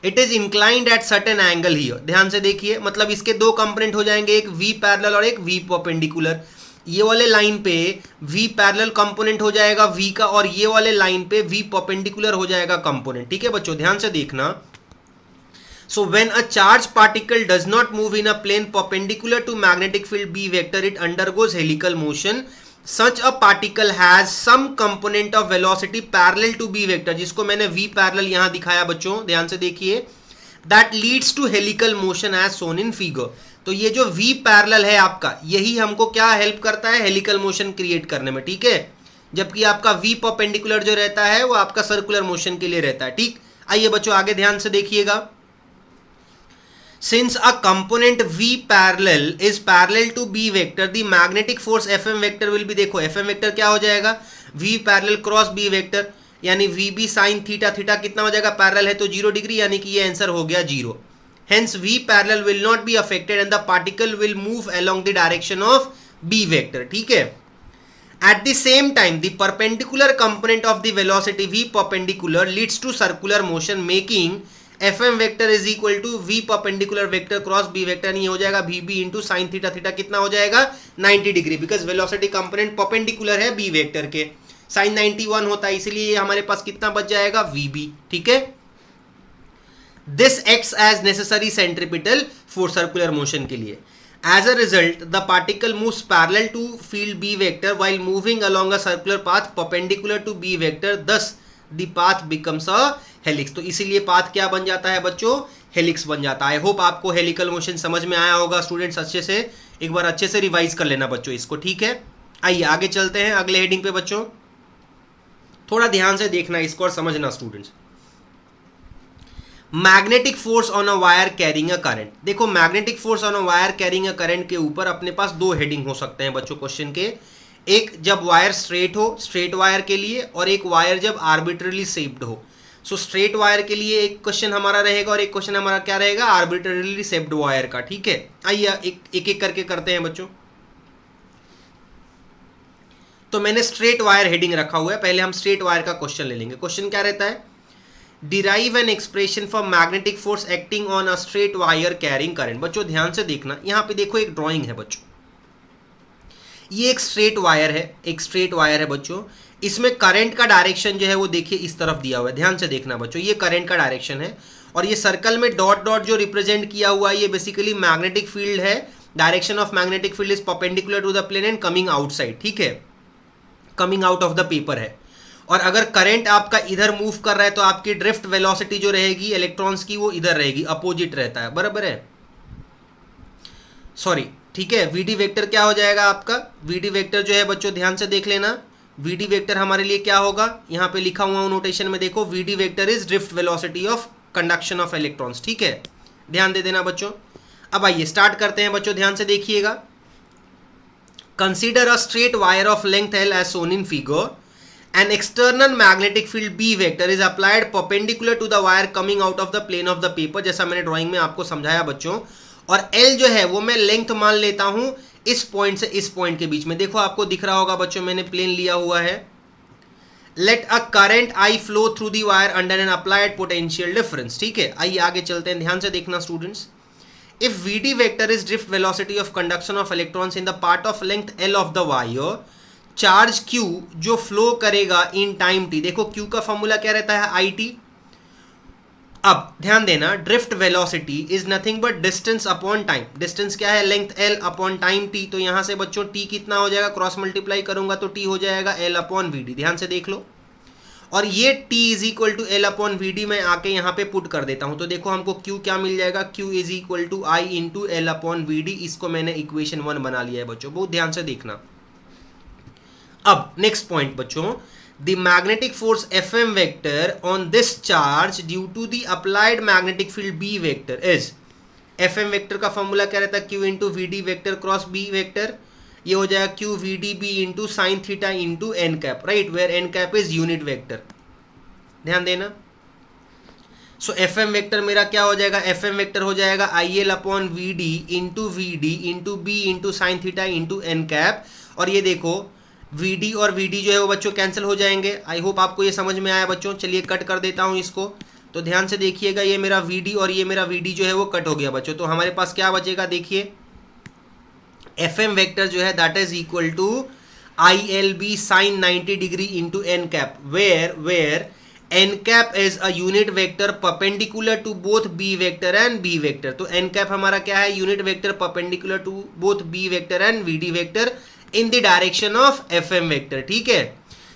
it is inclined at certain angle here. ध्यान से देखिए, मतलब इसके दो कंपोनेंट हो जाएंगे, एक v पैरेलल और एक v परपेंडिकुलर। ये वाले लाइन पे v पैरेलल कंपोनेंट हो जाएगा v का, और ये वाले लाइन पे v परपेंडिकुलर हो जाएगा कंपोनेंट। ठीक है बच्चों, ध्यान से देखना। So when a charged particle does not move in a plane perpendicular to magnetic field B vector, it undergoes helical motion. Such a particle has some component of velocity parallel to B vector, जिसको मैंने V parallel यहां दिखाया बच्चों, ध्यान से देखिए, that leads to helical motion as shown in figure। तो ये जो V parallel है आपका, यही हमको क्या हेल्प करता है, हेलिकल मोशन क्रिएट करने में। ठीक है, जबकि आपका V परपेंडिकुलर जो रहता है वो आपका सर्कुलर मोशन के लिए रहता है। ठीक, आइए बच्चों आगे ध्यान से देखिएगा। Since a component V parallel is parallel to B vector, the magnetic force Fm vector will be, देखो Fm vector क्या हो जाएगा, V parallel cross B vector, यानी VB sin थीटा, थीटा कितना हो जाएगा, पैरेलल है तो 0 डिग्री, यानी कि ये आंसर हो गया 0। Hence V parallel will not be affected and the particle will move along the direction of B vector। ठीक है, at the same time the perpendicular component of the velocity V perpendicular leads to circular motion, making Fm vector is equal to V perpendicular vector cross B vector, नहीं हो जाएगा VB into sine theta, theta कितना हो जाएगा 90 degree, because velocity component perpendicular है B vector के, sine 91 होता है, इसलिए हमारे पास कितना बच जाएगा VB। ठीक है, this acts as necessary centripetal for circular motion के लिए। As a result the particle moves parallel to field B vector while moving along a circular path perpendicular to B vector, thus the path becomes a helix. तो इसीलिए path क्या बन जाता है बच्चों, helix बन जाता है। आई होप आपको हेलिकल मोशन समझ में आया होगा स्टूडेंट्स, अच्छे से एक बार अच्छे से रिवाइज कर लेना बच्चों इसको। ठीक है, आइए आगे चलते हैं अगले हेडिंग पे बच्चों, थोड़ा ध्यान से देखना इसको और समझना students. Magnetic force on a wire carrying a current. देखो magnetic force on a wire carrying a current के ऊपर अपने पास दो हेडिंग हो सकते हैं बच्चों क्वेश्चन के, एक जब वायर स्ट्रेट हो, स्ट्रेट वायर के लिए, और एक वायर जब आर्बिट्ररीली शेप्ड हो। सो स्ट्रेट वायर के लिए एक क्वेश्चन हमारा रहेगा और एक क्वेश्चन हमारा क्या रहेगा, आर्बिट्ररीली शेप्ड वायर का। ठीक है, आइए एक एक करके करते हैं बच्चों। तो मैंने स्ट्रेट वायर हेडिंग रखा हुआ है, पहले हम स्ट्रेट वायर का क्वेश्चन ले लेंगे। क्वेश्चन क्या रहता है, derive an expression for magnetic force acting on a straight wire carrying current. बच्चों ध्यान से देखना, यहाँ पे देखो एक ड्राइंग है बच्चों, ये एक स्ट्रेट वायर है, एक स्ट्रेट वायर है बच्चों, इसमें करंट का डायरेक्शन जो है वो देखिए इस तरफ दिया हुआ है, ध्यान से देखना बच्चों, ये करंट का डायरेक्शन है, और ये सर्कल में डॉट डॉट जो रिप्रेजेंट किया हुआ है ये बेसिकली मैग्नेटिक फील्ड है। Direction of magnetic field is perpendicular to the plane and coming outside. ठीक है, coming out of the paper है, और अगर करंट आपका इधर मूव कर रहा है तो आपकी ड्रिफ्ट वेलोसिटी जो रहेगी इलेक्ट्रॉन्स की वो इधर रहेगी, अपोजिट रहता है, बराबर है, सॉरी। ठीक है, वीडी वेक्टर क्या हो जाएगा आपका, वीडी वेक्टर जो है बच्चों ध्यान से देख लेना, वीडी वेक्टर हमारे लिए क्या होगा, यहाँ पे लिखा हुआ नोटेशन में देखो, V D vector is drift velocity of conduction of electrons. ठीक है, ध्यान दे देना बच्चों। अब आइए स्टार्ट करते हैं बच्चों, ध्यान से देखिएगा। Consider a straight wire of length L as shown in figure. An external magnetic field B vector is applied perpendicular to the wire coming out of the plane of the paper, जैसा मैंने drawing में आपको समझाया बच्चों, और L जो है वो मैं लेंथ मान लेता हूं इस पॉइंट से इस पॉइंट के बीच में। देखो आपको दिख रहा होगा बच्चों, मैंने प्लेन लिया हुआ है। Let a current I flow through the wire under an applied potential difference. ठीक है, आइए आगे चलते हैं, ध्यान से देखना students. If Vd vector is drift velocity of conduction of electrons in the part of length L of the wire, charge Q जो फ्लो करेगा इन टाइम t, देखो Q का फॉर्मूला क्या रहता है, IT। अब ध्यान देना, drift velocity is nothing but distance upon time. Distance क्या है, length L upon time t। तो यहां से बच्चों t कितना हो जाएगा, क्रॉस मल्टीप्लाई करूंगा तो t हो जाएगा L अपॉन Vd, ध्यान से देख लो। और ये t is equal to L upon V D मैं आके यहाँ पे पुट कर देता हूँ, तो देखो हमको q क्या मिल जाएगा, q is equal to I into L upon V D. इसको मैंने इक्वेशन 1 बना लिया है बच्चों, बहुत ध्यान से देखना। अब नेक्स्ट पॉइंट बच्चों, the magnetic force F M vector on this charge due to the applied magnetic field B vector is, F M vector का फॉर्मूला क्या रहता है, q into V D vector cross B vector, ये हो जाएगा q V D B into sine theta into N cap, right, where N cap is unit vector. ध्यान देना। सो F M vector मेरा क्या हो जाएगा, एफ एम वेक्टर हो जाएगा I L upon V D into B into sine theta into N cap. और ये देखो वी डी और वी डी जो है वो बच्चों कैंसिल हो जाएंगे। आई होप आपको ये समझ में आया बच्चों। चलिए कट कर देता हूँ इसको, तो ध्यान से देखिएगा, ये मेरा वी डी और ये मेरा वी डी जो है वो कट हो गया बच्चों। तो हमारे पास क्या बचेगा, देखिए एफ एम वेक्टर जो है that is equal to I L B sine 90 degree into N cap, where N cap is a unit vector perpendicular to both B vector and B vector. तो एन कैप हमारा क्या है, unit vector perpendicular to both B vector and V D vector in the direction of F M vector, ठीक है।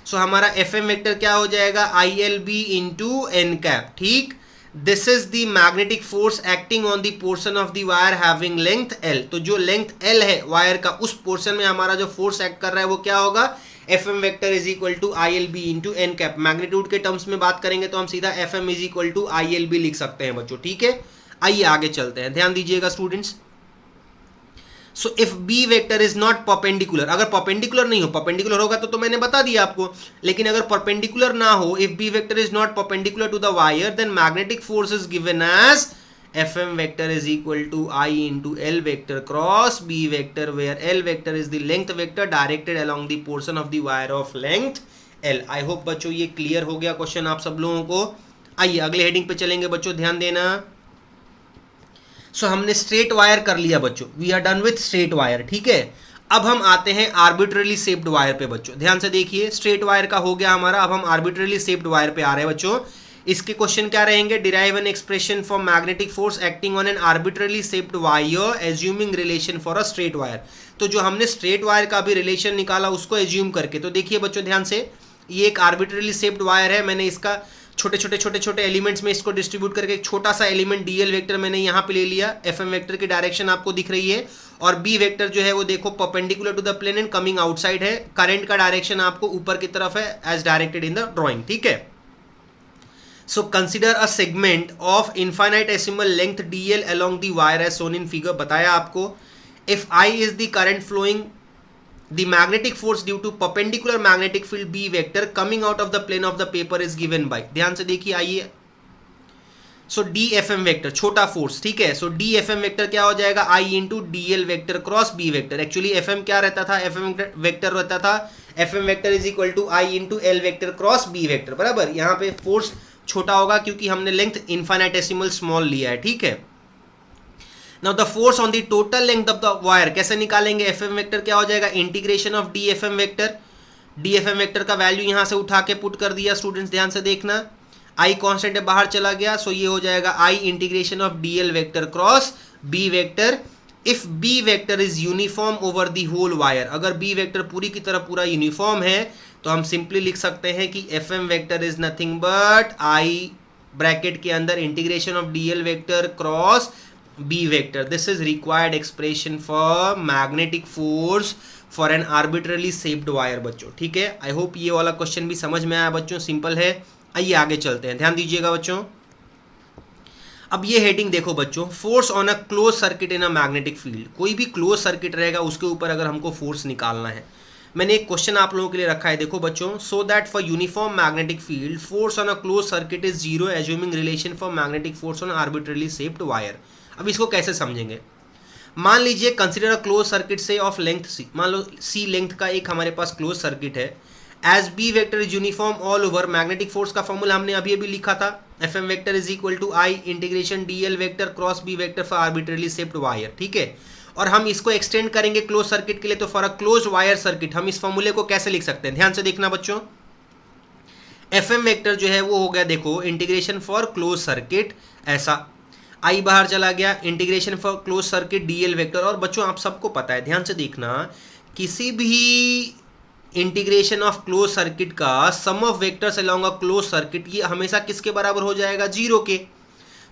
सो हमारा F M vector क्या हो जाएगा, I L B into N cap, ठीक। This is the magnetic force acting on the portion of the wire having length L. तो जो length L है वायर का, उस पोर्शन में हमारा जो फोर्स एक्ट कर रहा है वो क्या होगा, F M vector is equal to I L B into N cap. Magnitude के टर्म्स में बात करेंगे तो हम सीधा F M is equal to I L B लिख सकते हैं बच्चों, ठीक है। आइए आगे चलते हैं, ध्यान दीजिएगा students. So if B vector is not perpendicular, अगर परपेंडिकुलर नहीं हो, परपेंडिकुलर होगा तो मैंने बता दिया आपको, लेकिन अगर परपेंडिकुलर ना हो, if B vector is not perpendicular to the wire, then magnetic force is given as F M vector is equal to I into L vector cross B vector, where L vector is the length vector directed along the portion of the wire of length L. I hope बच्चों ये clear हो गया question आप सब लोगों को। आइए अगले हेडिंग पे चलेंगे बच्चों, ध्यान देना। सो हमने स्ट्रेट वायर कर लिया बच्चों, we are done with straight wire, ठीक है। अब हम आते हैं आर्बिट्रली शेप्ड वायर पे बच्चों, ध्यान से देखिए। स्ट्रेट वायर का हो गया हमारा, अब हम आर्बिट्रली शेप्ड वायर पे आ रहे हैं बच्चों। इसके क्वेश्चन क्या रहेंगे, derive an expression for magnetic force acting on an arbitrarily shaped wire assuming relation for a straight wire. तो जो हमने स्ट्रेट वायर का भी रिलेशन निकाला उसको एज्यूम करके, तो देखिए बच्चों ध्यान से, ये एक आर्बिट्रली शेप्ड वायर है, मैंने इसका छोटे छोटे एलिमेंट्स में इसको डिस्ट्रीब्यूट करके एक छोटा सा एलिमेंट डीएल वेक्टर मैंने यहाँ पे ले लिया। एफएम वेक्टर की डायरेक्शन आपको दिख रही है, और बी वेक्टर जो है वो देखो perpendicular to the plane and coming outside है। करंट का डायरेक्शन आपको ऊपर की तरफ है as directed in the drawing, ठीक है। So consider a segment of infinitesimal length DL along the wire as shown in figure. बताया आपको, if I is the current flowing, the magnetic force due to perpendicular magnetic field B vector coming out of the plane of the paper is given by, ध्यान से देखिए आइए। So d F M vector छोटा force, ठीक है। So d F M vector क्या हो जाएगा, I into d L vector cross B vector. Actually F m क्या रहता था, एफ एम वेक्टर रहता था, F M vector is equal to I into L vector cross B vector, बराबर। यहाँ पे फोर्स छोटा होगा क्योंकि हमने लेंथ इनफाइनाइटेसिमल स्मॉल लिया है, ठीक है। Now the force on the total length of the wire कैसे निकालेंगे, एफ एम वेक्टर क्या हो जाएगा, integration of D F M vector. D F M vector का वैल्यू यहाँ से उठा के पुट कर दिया स्टूडेंट्स, ध्यान से देखना। आई कांस्टेंट है, बाहर चला गया, सो ये हो जाएगा I integration of D L vector cross B vector. If B vector is uniform over the whole wire, अगर बी वेक्टर पूरी की तरह पूरा यूनिफॉर्म है तो हम सिंपली लिख सकते हैं कि F M vector is nothing but I bracket के अंदर integration of D L vector cross B vector. This is required expression for magnetic force for an arbitrarily shaped wire बच्चों, ठीक है। आई होप ये वाला क्वेश्चन भी समझ में आया बच्चों, सिंपल है। आइए आगे चलते हैं, ध्यान दीजिएगा बच्चों। अब ये हेडिंग देखो बच्चों, force on a close circuit in a magnetic field. कोई भी क्लोज सर्किट रहेगा उसके ऊपर अगर हमको फोर्स निकालना है, मैंने एक क्वेश्चन आप लोगों के लिए रखा है, देखो बच्चों। So that for uniform magnetic field force on a close circuit is zero assuming relation for magnetic force on arbitrarily shaped wire. अब इसको कैसे समझेंगे, मान लीजिए कंसीडर अ क्लोज सर्किट से ऑफ लेंथ सी, मान लो सी लेंथ का एक हमारे पास क्लोज सर्किट है। As B vector is uniform all over, magnetic force का फॉर्मूला हमने अभी अभी लिखा था, F M vector is equal to I integration d L vector cross B vector for arbitrarily shaped wire, ठीक है। और हम इसको एक्सटेंड करेंगे क्लोज सर्किट के लिए, तो for a close wire circuit हम इस फॉर्मूले को कैसे लिख सकते हैं, ध्यान से देखना बच्चों। एफ एम वेक्टर जो है वो हो गया देखो इंटीग्रेशन फॉर क्लोज सर्किट, ऐसा आई बाहर चला गया, integration for close circuit DL vector. और बच्चों आप सबको पता है, ध्यान से देखना, किसी भी इंटीग्रेशन ऑफ क्लोज सर्किट का sum of vectors along a close circuit, ये हमेशा किसके बराबर हो जाएगा, जीरो के।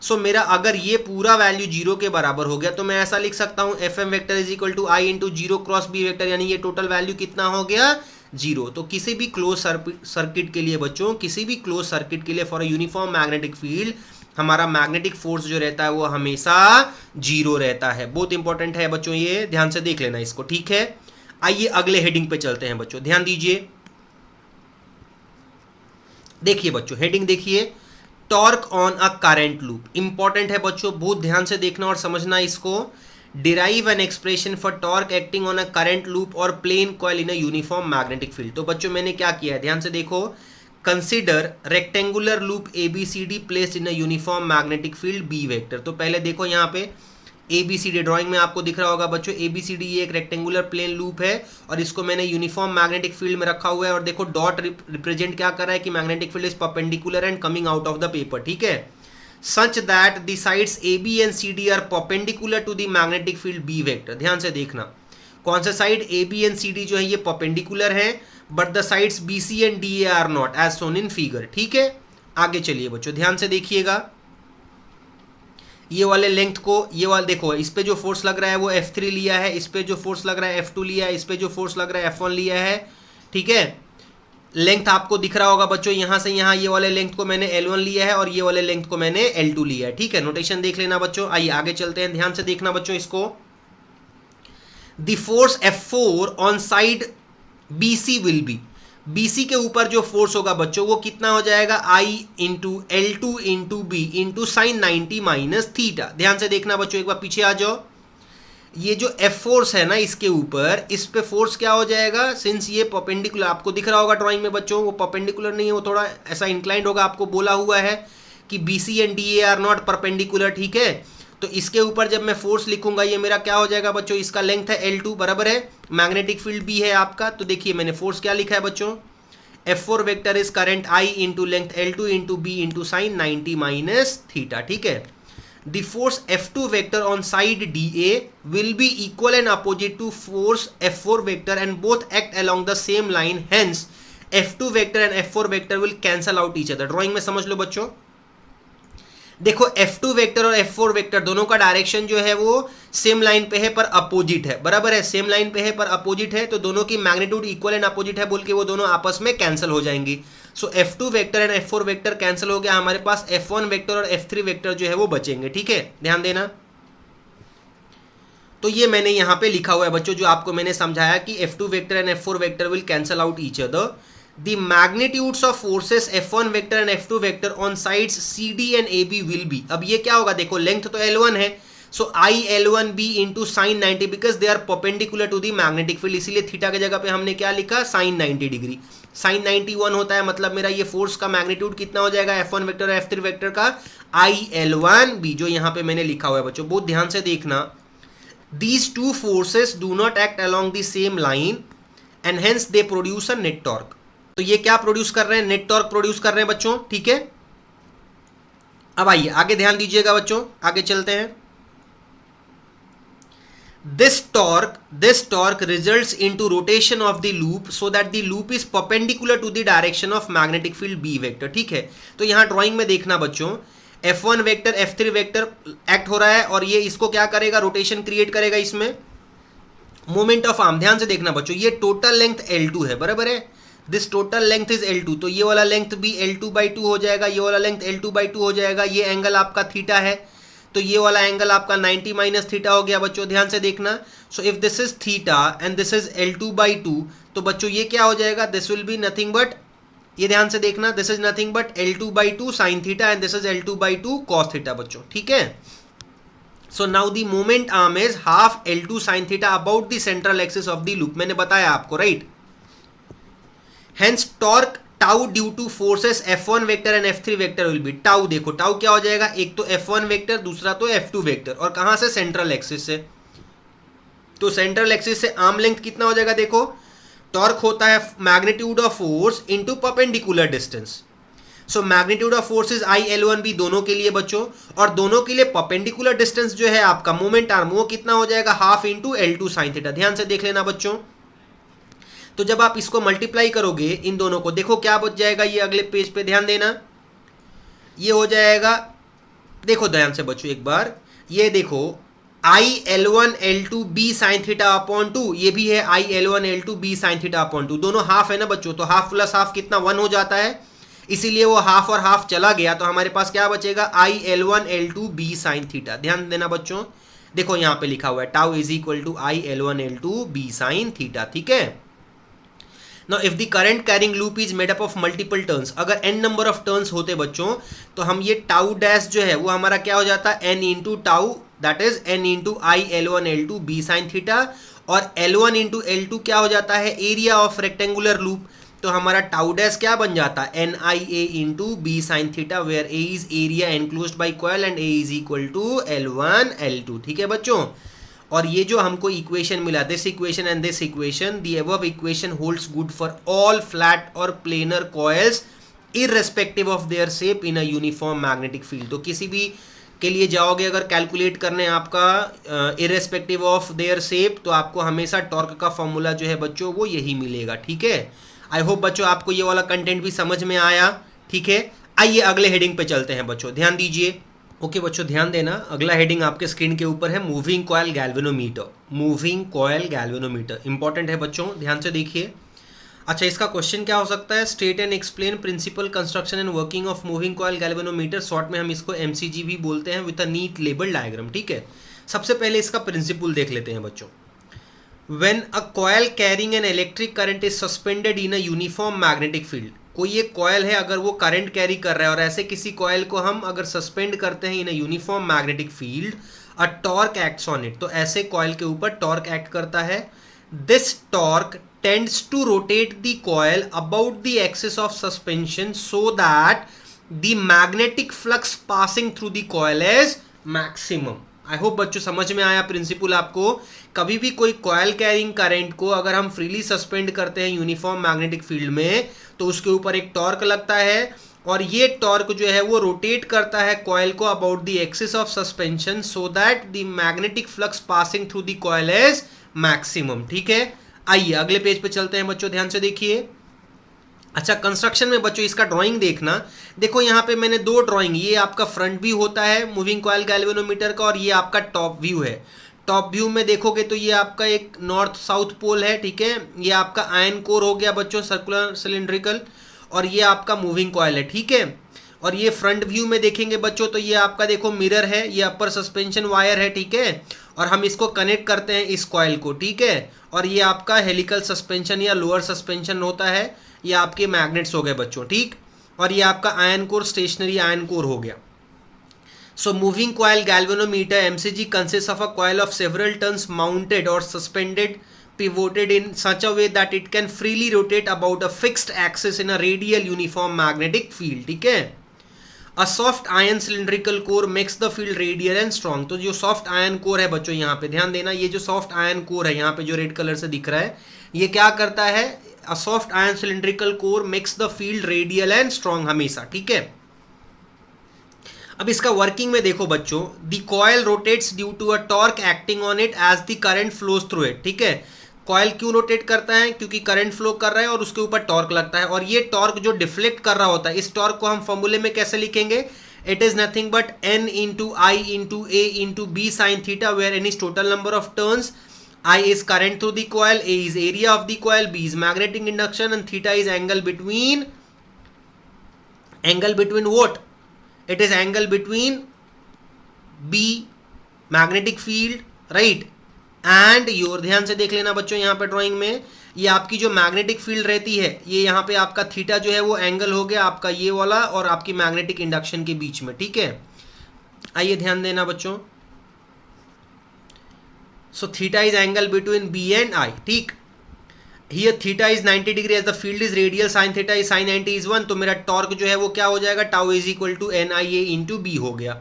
सो मेरा अगर ये पूरा वैल्यू जीरो के बराबर हो गया तो मैं ऐसा लिख सकता हूं F M vector is equal to I into zero cross B vector, यानी ये टोटल वैल्यू कितना हो गया, जीरो। तो किसी भी क्लोज सर्किट के लिए बच्चों, किसी भी क्लोज सर्किट के लिए for a uniform magnetic field हमारा मैग्नेटिक फोर्स जो रहता है वो हमेशा जीरो रहता है। बहुत इंपॉर्टेंट है बच्चों, ये ध्यान से देख लेना इसको, ठीक है। आइए अगले हेडिंग पे चलते हैं बच्चों, ध्यान दीजिए। देखिए बच्चों हेडिंग देखिए, torque on a current loop. Important है बच्चों, बहुत ध्यान से देखना और समझना इसको। Derive an expression for torque acting on a current loop और plane coil in a uniform magnetic field. तो बच्चों मैंने क्या किया है, ध्यान से देखो। Consider rectangular loop ABCD placed in a uniform magnetic field B vector. तो पहले देखो यहाँ पे ABCD ड्राइंग में आपको दिख रहा होगा बच्चों, ABCD ये एक रेक्टेंगुलर प्लेन लूप है और इसको मैंने यूनिफॉर्म मैग्नेटिक फील्ड में रखा हुआ है। और देखो डॉट रिप्रेजेंट क्या कर रहा है कि magnetic field is perpendicular and coming out of the paper, ठीक है। Such that the sides AB and CD are perpendicular to the magnetic field B vector. ध्यान से देखना, कौन सा साइड AB एंड CD जो है ये परपेंडिकुलर है, but the sides BC and DA are not as shown in figure, ठीक है। आगे चलिए बच्चों, ध्यान से देखिएगा। ये वाले लेंथ को, ये वाला देखो, इस पे जो फोर्स लग रहा है वो F3 लिया है, इस पे जो फोर्स लग रहा है F2 लिया है, इस पे जो फोर्स लग रहा है F1 लिया है, ठीक है। लेंथ आपको दिख रहा होगा बच्चों, यहां से यहां ये वाले लेंथ को मैंने L1 लिया है और ये वाले लेंथ को मैंने L2 लिया है, ठीक है। नोटेशन देख लेना बच्चों। आइए आगे चलते हैं, ध्यान से देखना बच्चों इसको। The force F4 on side BC will be, BC के ऊपर जो फोर्स होगा बच्चों वो कितना हो जाएगा, I into L2 into B into sine 90 minus theta. ध्यान से देखना बच्चों, एक बार पीछे आ जाओ। ये जो F फोर्स है ना इसके ऊपर, इस पे फोर्स क्या हो जाएगा, सिंस ये परपेंडिकुलर आपको दिख रहा होगा ड्राइंग में बच्चों, वो परपेंडिकुलर नहीं है, वो थोड़ा ऐसा इंक्लाइंड होगा, आपको बोला हुआ है कि BC and DA are not perpendicular, ठीक है। तो इसके ऊपर जब मैं फोर्स लिखूंगा ये मेरा क्या हो जाएगा बच्चों, इसका लेंथ है L2 बराबर है, मैग्नेटिक फील्ड B है आपका। तो देखिए मैंने फोर्स क्या लिखा है बच्चों, F4 vector is current I into length L2 into B into sine 90 minus theta, ठीक है। The force F2 vector on side DA will be equal and opposite to force F4 vector and both act along the same line. Hence, F2 vector and F4 vector will cancel out each other. Drawing में समझ लो बच्चों। देखो F2 vector और F4 vector दोनों का direction जो है वो सेम लाइन पे है पर अपोजिट है, बराबर है, सेम लाइन पे है पर अपोजिट है, तो दोनों की मैग्नीट्यूड इक्वल एंड अपोजिट है बोल के वो दोनों आपस में कैंसिल हो जाएंगी। सो F2 vector and F4 vector cancel हो गया, हमारे पास F1 वेक्टर और F3 वेक्टर जो है वो बचेंगे, ठीक है, ध्यान देना। तो ये मैंने यहाँ पे लिखा हुआ है बच्चों, जो आपको मैंने समझाया कि F2 vector and F4 vector will cancel out each other. The magnitudes of forces F1 vector and F2 vector on sides CD and AB will be, अब ये क्या होगा, देखो लेंथ तो L1 है, so I L1B into sin 90 because they are perpendicular to the magnetic field, इसीलिए theta की जगह पे हमने क्या लिखा, sin 90 डिग्री। sin 91 होता है, मतलब मेरा ये फोर्स का मैग्नीट्यूड कितना हो जाएगा F1 वेक्टर और F3 वेक्टर का I L1B, जो यहाँ पे मैंने लिखा हुआ है बच्चों, बहुत ध्यान से देखना। These two forces do not act along the same line and hence they produce a net torque। तो ये क्या प्रोड्यूस कर रहे हैं, नेट टॉर्क प्रोड्यूस कर रहे हैं बच्चों, ठीक है। अब आइए आगे ध्यान दीजिएगा बच्चों, आगे चलते हैं। This torque results into rotation of the loop so that the loop is perpendicular to the direction of magnetic field B vector, ठीक है। तो यहां ड्राइंग में देखना बच्चों, F1 vector F3 vector act हो रहा है और ये इसको क्या करेगा, रोटेशन क्रिएट करेगा इसमें, मोमेंट ऑफ आर्म। ध्यान से देखना बच्चों, ये टोटल लेंथ L2 है, बराबर है, this total length is L2, तो ये वाला लेंथ भी L2/2 हो जाएगा, ये वाला लेंथ L2/2 हो जाएगा, ये एंगल आपका थीटा है, तो ये वाला एंगल आपका 90 माइनस थीटा हो गया बच्चों, ध्यान से देखना। So if this is theta and this is L2/2, तो बच्चों ये क्या हो जाएगा, this will be nothing but, ये ध्यान से देखना, this is nothing but L2/2 sine theta and this is L2/2 cos theta बच्चों, ठीक है। So now the moment arm is half L2 sine theta about the central axis of the loop, मैंने बताया आपको, right. Hence torque tau due to forces F1 vector and F3 vector will be, tau देखो, tau क्या हो जाएगा, एक तो F1 vector दूसरा तो F2 वेक्टर, और कहां से, सेंट्रल एक्सिस से। तो सेंट्रल एक्सिस से आर्म लेंथ कितना हो जाएगा, देखो टॉर्क होता है magnitude of force into perpendicular distance. So magnitude of force is I L1B दोनों के लिए बच्चों, और दोनों के लिए परपेंडिकुलर डिस्टेंस जो है आपका मोमेंट आर्म वो कितना हो जाएगा, half into L2 sine theta. ध्यान से देख लेना बच्चों। तो जब आप इसको मल्टीप्लाई करोगे इन दोनों को, देखो क्या बच जाएगा, ये अगले पेज पे ध्यान देना, ये हो जाएगा, देखो ध्यान से बच्चों एक बार, ये देखो I L1 L2 B sin theta upon 2, ये भी है I L1 L2 B sin theta upon 2, दोनों हाफ है ना बच्चों, तो हाफ प्लस हाफ कितना 1 हो जाता है, इसीलिए वो हाफ और हाफ चला गया, तो हमारे पास क्या बचेगा I L1 L2 B sin theta. ध्यान देना बच्चों, देखो यहां पे लिखा हुआ है tau is equal to I L1 L2 B sin theta, ठीक है। Now if the current carrying loop is made up of multiple turns, अगर n नंबर ऑफ टर्न्स होते बच्चों, तो हम ये टाउ डैश जो है वो हमारा क्या हो जाता है n into tau, that is n into I L1 L2 B sin theta, और L1 इंटू L2 क्या हो जाता है एरिया ऑफ रेक्टेंगुलर लूप, तो हमारा टाउ डैश क्या बन जाता है NIA into B sin theta, where A is area enclosed by coil and A is equal to L1 L2, ठीक है बच्चों। और ये जो हमको इक्वेशन मिला, this equation and this equation, the above equation holds good for all flat और planar coils irrespective of their shape in a uniform magnetic field. तो किसी भी के लिए जाओगे अगर कैलकुलेट करने आपका इररेस्पेक्टिव ऑफ देयर शेप, तो आपको हमेशा टॉर्क का फॉर्मूला जो है बच्चों वो यही मिलेगा, ठीक है। आई होप बच्चों आपको ये वाला कंटेंट भी समझ में आया, ठीक है। आइए अगले हेडिंग पे चलते हैं बच्चों, ध्यान दीजिए। ओके बच्चों ध्यान देना, अगला हेडिंग आपके स्क्रीन के ऊपर है moving coil galvanometer. Moving coil galvanometer important है बच्चों, ध्यान से देखिए। अच्छा, इसका क्वेश्चन क्या हो सकता है, state and explain principle construction and working of moving coil galvanometer, short में हम इसको MCG भी बोलते हैं, with a neat label diagram, ठीक है। सबसे पहले इसका प्रिंसिपल देख लेते हैं बच्चों। When a coil carrying an electric current is suspended in a uniform magnetic field, कोई एक कॉयल है अगर वो करंट कैरी कर रहा है और ऐसे किसी कॉयल को हम अगर सस्पेंड करते हैं in a uniform magnetic field, a torque acts on it, तो ऐसे कॉयल के ऊपर टॉर्क एक्ट करता है। This torque tends to rotate the coil about the axis of suspension so that the magnetic flux passing through the coil is maximum. I hope बच्चों समझ में आया प्रिंसिपल आपको। कभी भी कोई कॉयल कैरिंग करंट को अगर हम फ्रीली सस्पेंड करते हैं यूनिफॉर्म मैग्नेटिक फील्ड में, तो उसके ऊपर एक टॉर्क लगता है और ये टॉर्क जो है वो रोटेट करता है कॉयल को about the axis of suspension so that the magnetic flux passing through the coil is maximum, ठीक है। आइए अगले पेज पे चलते हैं बच्चों, ध्यान से देखिए। अच्छा, कंस्ट्रक्शन में बच्चों इसका ड्राइंग देखना, देखो यहाँ पे मैंने दो ड्राइंग, ये आपका फ्रंट व्यू होता है मूविंग कॉइल गैल्वेनोमीटर का और ये आपका टॉप व्यू है। टॉप व्यू में देखोगे तो ये आपका एक नॉर्थ साउथ पोल है, ठीक है। ये आपका आयन कोर हो गया बच्चों, सर्कुलर सिलिंड्रिकल, और ये आपका मूविंग कॉइल है, ठीक है। और ये फ्रंट व्यू में देखेंगे बच्चों तो ये आपका देखो मिरर है, ये अपर सस्पेंशन वायर है, ठीक है। और हम इसको कनेक्ट करते हैं इस कॉइल को, ठीक है। और ये आपका हेलिकल सस्पेंशन या लोअर सस्पेंशन होता है, ये आपके मैग्नेट्स हो गए बच्चों, ठीक। और ये आपका iron core, stationary iron core हो गया। So moving coil galvanometer MCG consists of a coil of several turns mounted or suspended, pivoted in such a way that it can freely rotate about a fixed axis in a radial uniform magnetic field, ठीक है। A soft iron cylindrical core makes the field radial and strong। तो जो soft iron core है बच्चों, यहाँ पे ध्यान देना, ये जो soft iron core है यहाँ पे जो रेड कलर से दिख रहा है, ये क्या करता है, a soft iron cylindrical core makes the field radial and strong हमेशा, ठीक है। अब इसका वर्किंग में देखो बच्चों, the coil rotates due to a torque acting on it as the current flows through it, ठीक है। कॉयल क्यों रोटेट करता है, क्योंकि करंट फ्लो कर रहा है और उसके ऊपर टॉर्क लगता है, और ये टॉर्क जो डिफ्लेक्ट कर रहा होता है, इस टॉर्क को हम फॉर्मूले में कैसे लिखेंगे, it is nothing but n into I into A into B sine theta, where N is total number of turns, I is current through the coil, A is area of the coil, B is magnetic induction, and theta is angle between what? It is angle between B magnetic field, right? and your, ध्यान से देख लेना बच्चों यहाँ पे drawing में, ये आपकी जो मैग्नेटिक फील्ड रहती है, ये यहाँ पे आपका थीटा जो है वो एंगल हो गया आपका ये वाला और आपकी मैग्नेटिक इंडक्शन के बीच में, ठीक है। आइए ध्यान देना बच्चों, so theta is angle between B and I, ठीक। Here theta is 90 degree as the field is radial, sin theta is sin 90 is 1, तो मेरा टॉर्क जो है वो क्या हो जाएगा, tau is equal to NIA into B हो गया,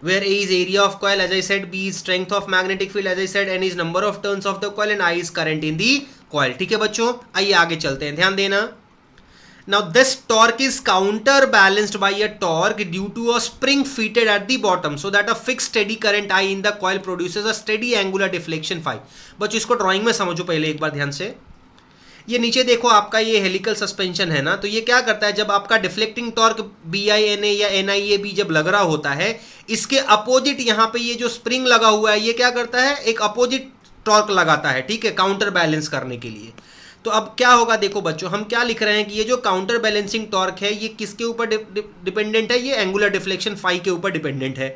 where A is area of coil, as I said, B is strength of magnetic field, as I said, N is number of turns of the coil, and I is current in the coil, ठीक है बच्चों। आइए आगे चलते हैं, ध्यान देना। Now this torque is counterbalanced by a torque due to a spring fitted at the bottom, so that a fixed steady current I in the coil produces a steady angular deflection phi। बच्चों इसको drawing में समझो पहले एक बार ध्यान से। ये नीचे देखो आपका ये हेलिकल सस्पेंशन है ना, तो ये क्या करता है, जब आपका डिफ्लेक्टिंग टॉर्क BINA या NIAB जब लग रहा होता है, इसके अपोजिट यहाँ पे ये जो स्प्रिंग लगा हुआ है ये क्या करता है, एक अपोजिट टॉर्क लगाता है, ठीक है, काउंटर बैलेंस करने के लिए। तो अब क्या होगा, देखो बच्चों हम क्या लिख रहे हैं कि ये जो काउंटर बैलेंसिंग टॉर्क है ये किसके ऊपर डिपेंडेंट है, ये एंगुलर डिफ्लेक्शन फाई के ऊपर डिपेंडेंट है।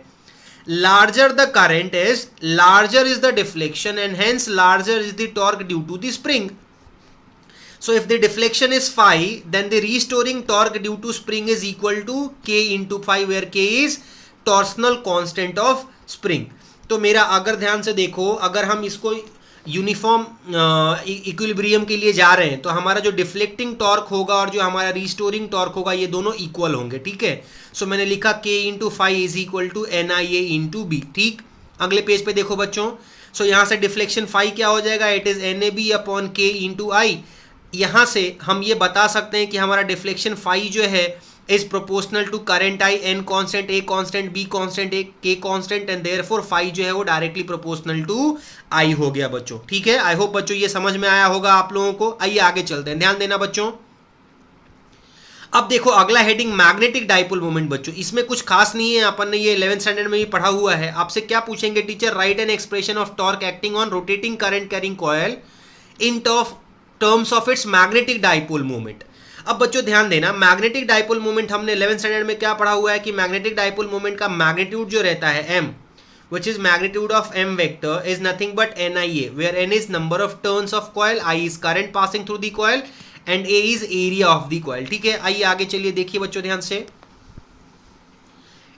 Larger the current is, larger is the deflection and hence larger is the torque due to the spring. So if the deflection is phi, then the restoring torque due to spring is equal to K into phi, where K is torsional constant of spring. तो मेरा अगर ध्यान से देखो, अगर हम इसको uniform equilibrium के लिए जा रहे हैं तो हमारा जो डिफ्लेक्टिंग टॉर्क होगा और जो हमारा रिस्टोरिंग टॉर्क होगा ये दोनों इक्वल होंगे, ठीक है। सो मैंने लिखा K into phi is equal to NIA into B, ठीक। अगले पेज पे देखो बच्चों, सो यहाँ से डिफ्लेक्शन फाई क्या हो जाएगा, it is NAB upon K into I. यहाँ से हम ये बता सकते हैं कि हमारा डिफ्लेक्शन फाई जो है is proportional to current I, N constant, A constant, B constant, A K constant, and therefore phi जो है वो डायरेक्टली प्रोपोर्शनल टू आई हो गया बच्चों, ठीक है। आई होप बच्चों ये समझ में आया होगा आप लोगों को। आइए आगे चलते हैं, ध्यान देना बच्चों। अब देखो अगला हेडिंग मैग्नेटिक डाइपोल मोमेंट बच्चों, इसमें कुछ खास नहीं है, अपन ने ये 11th स्टैंडर्ड में भी पढ़ा हुआ है। आपसे क्या पूछेंगे, teacher right an expression of torque acting on rotating current carrying coil in terms of its magnetic dipole moment. अब बच्चों ध्यान देना, मैग्नेटिक डाइपोल मोमेंट हमने 11th स्टैंडर्ड में क्या पढ़ा हुआ है कि मैग्नेटिक डाइपोल मोमेंट का मैग्नीट्यूड जो रहता है m, which is magnitude of m vector, is nothing but NIA, where n is number of turns of coil, I is current passing through the coil and A is area of the coil, ठीक है। आइए आगे चलिए, देखिए बच्चों ध्यान से,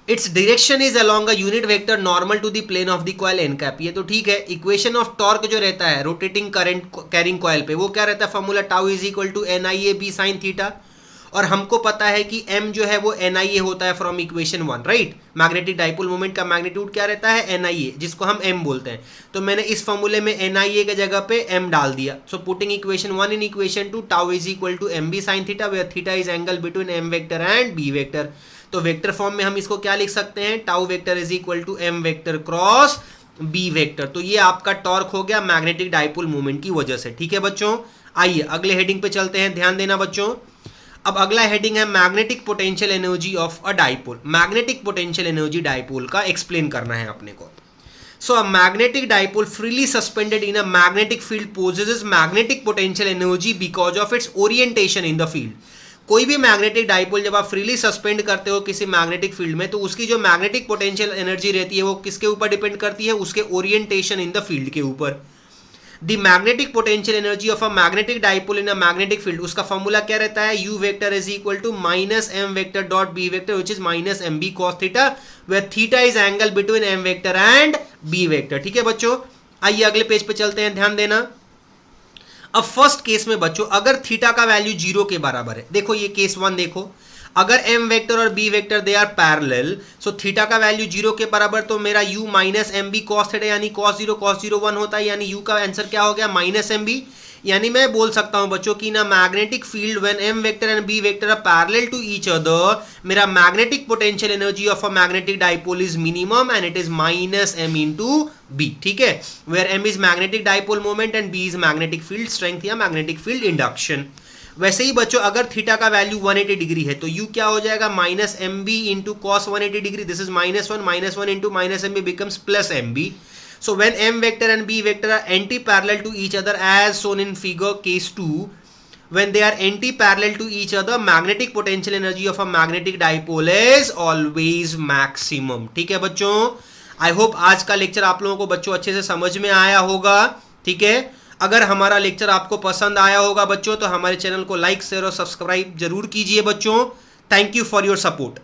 its direction is along a unit vector normal to the plane of the coil N cap, ये तो ठीक है। इक्वेशन ऑफ टॉर्क जो रहता है रोटेटिंग करंट कैरिंग कॉइल पे, वो क्या रहता है, formula tau is equal to NIAB sine theta, और हमको पता है कि m जो है वो NIA होता है from equation 1, right. Magnetic dipole moment का मैग्नीट्यूड क्या रहता है, NIA, जिसको हम m बोलते हैं। तो मैंने इस फॉर्मूले में NIA के जगह पे m डाल दिया। So putting equation 1 in equation 2, tau is equal to MB sine theta, where theta is angle between m vector and b vector. तो वेक्टर फॉर्म में हम इसको क्या लिख सकते हैं, tau vector is equal to m vector cross b vector. तो ये आपका टॉर्क हो गया मैग्नेटिक डाइपोल मोमेंट की वजह से, ठीक है बच्चों। आइए अगले हेडिंग पे चलते हैं, ध्यान देना बच्चों। अब अगला हेडिंग है magnetic potential energy of a dipole. Magnetic potential energy dipole का एक्सप्लेन करना है अपने को। So a magnetic dipole freely suspended in a magnetic field possesses magnetic potential energy because of its orientation in the field. कोई भी magnetic dipole जब आप freely suspend करते हो किसी मैग्नेटिक फील्ड में, तो उसकी जो मैग्नेटिक पोटेंशियल एनर्जी रहती है वो किसके ऊपर डिपेंड करती है, उसके ओरिएंटेशन इन द फील्ड के ऊपर। The magnetic potential energy of a magnetic dipole in a magnetic field, उसका फॉर्मूला क्या रहता है, U vector is equal to minus m vector dot b vector, which is minus MB cos theta, where theta is angle between m vector and b vector, ठीक है बच्चों। आइए अगले page पे चलते हैं, ध्यान देना। अब फर्स्ट केस में बच्चों अगर थीटा का वैल्यू 0 के बराबर है, देखो ये केस 1 देखो, अगर m वेक्टर और b vector they are parallel, so theta का वैल्यू 0 के बराबर, तो मेरा u minus MB cos theta यानी cos 0 1 होता है, यानी u का आंसर क्या हो गया, माइनस MB। यानी मैं बोल सकता हूं बच्चों कि ना magnetic field when m vector and b vector are parallel to each other, मेरा magnetic potential energy of a magnetic dipole is minimum and it is minus m into b, ठीक है। Where m is magnetic dipole moment and b is magnetic field strength या magnetic field induction. वैसे ही बच्चों अगर theta का value 180 degree है तो u क्या हो जाएगा, minus MB into cos 180 degree, this is minus one into minus MB becomes plus MB। So when m vector and b vector are anti-parallel to each other as shown in figure case 2, when they are anti-parallel to each other, magnetic potential energy of a magnetic dipole is always maximum, ठीक है बच्चों। I hope आज का lecture आप लोगों को बच्चों अच्छे से समझ में आया होगा, ठीक है। अगर हमारा लेक्चर आपको पसंद आया होगा बच्चों तो हमारे चैनल को लाइक शेयर और सब्सक्राइब जरूर कीजिए बच्चों। Thank you for your support.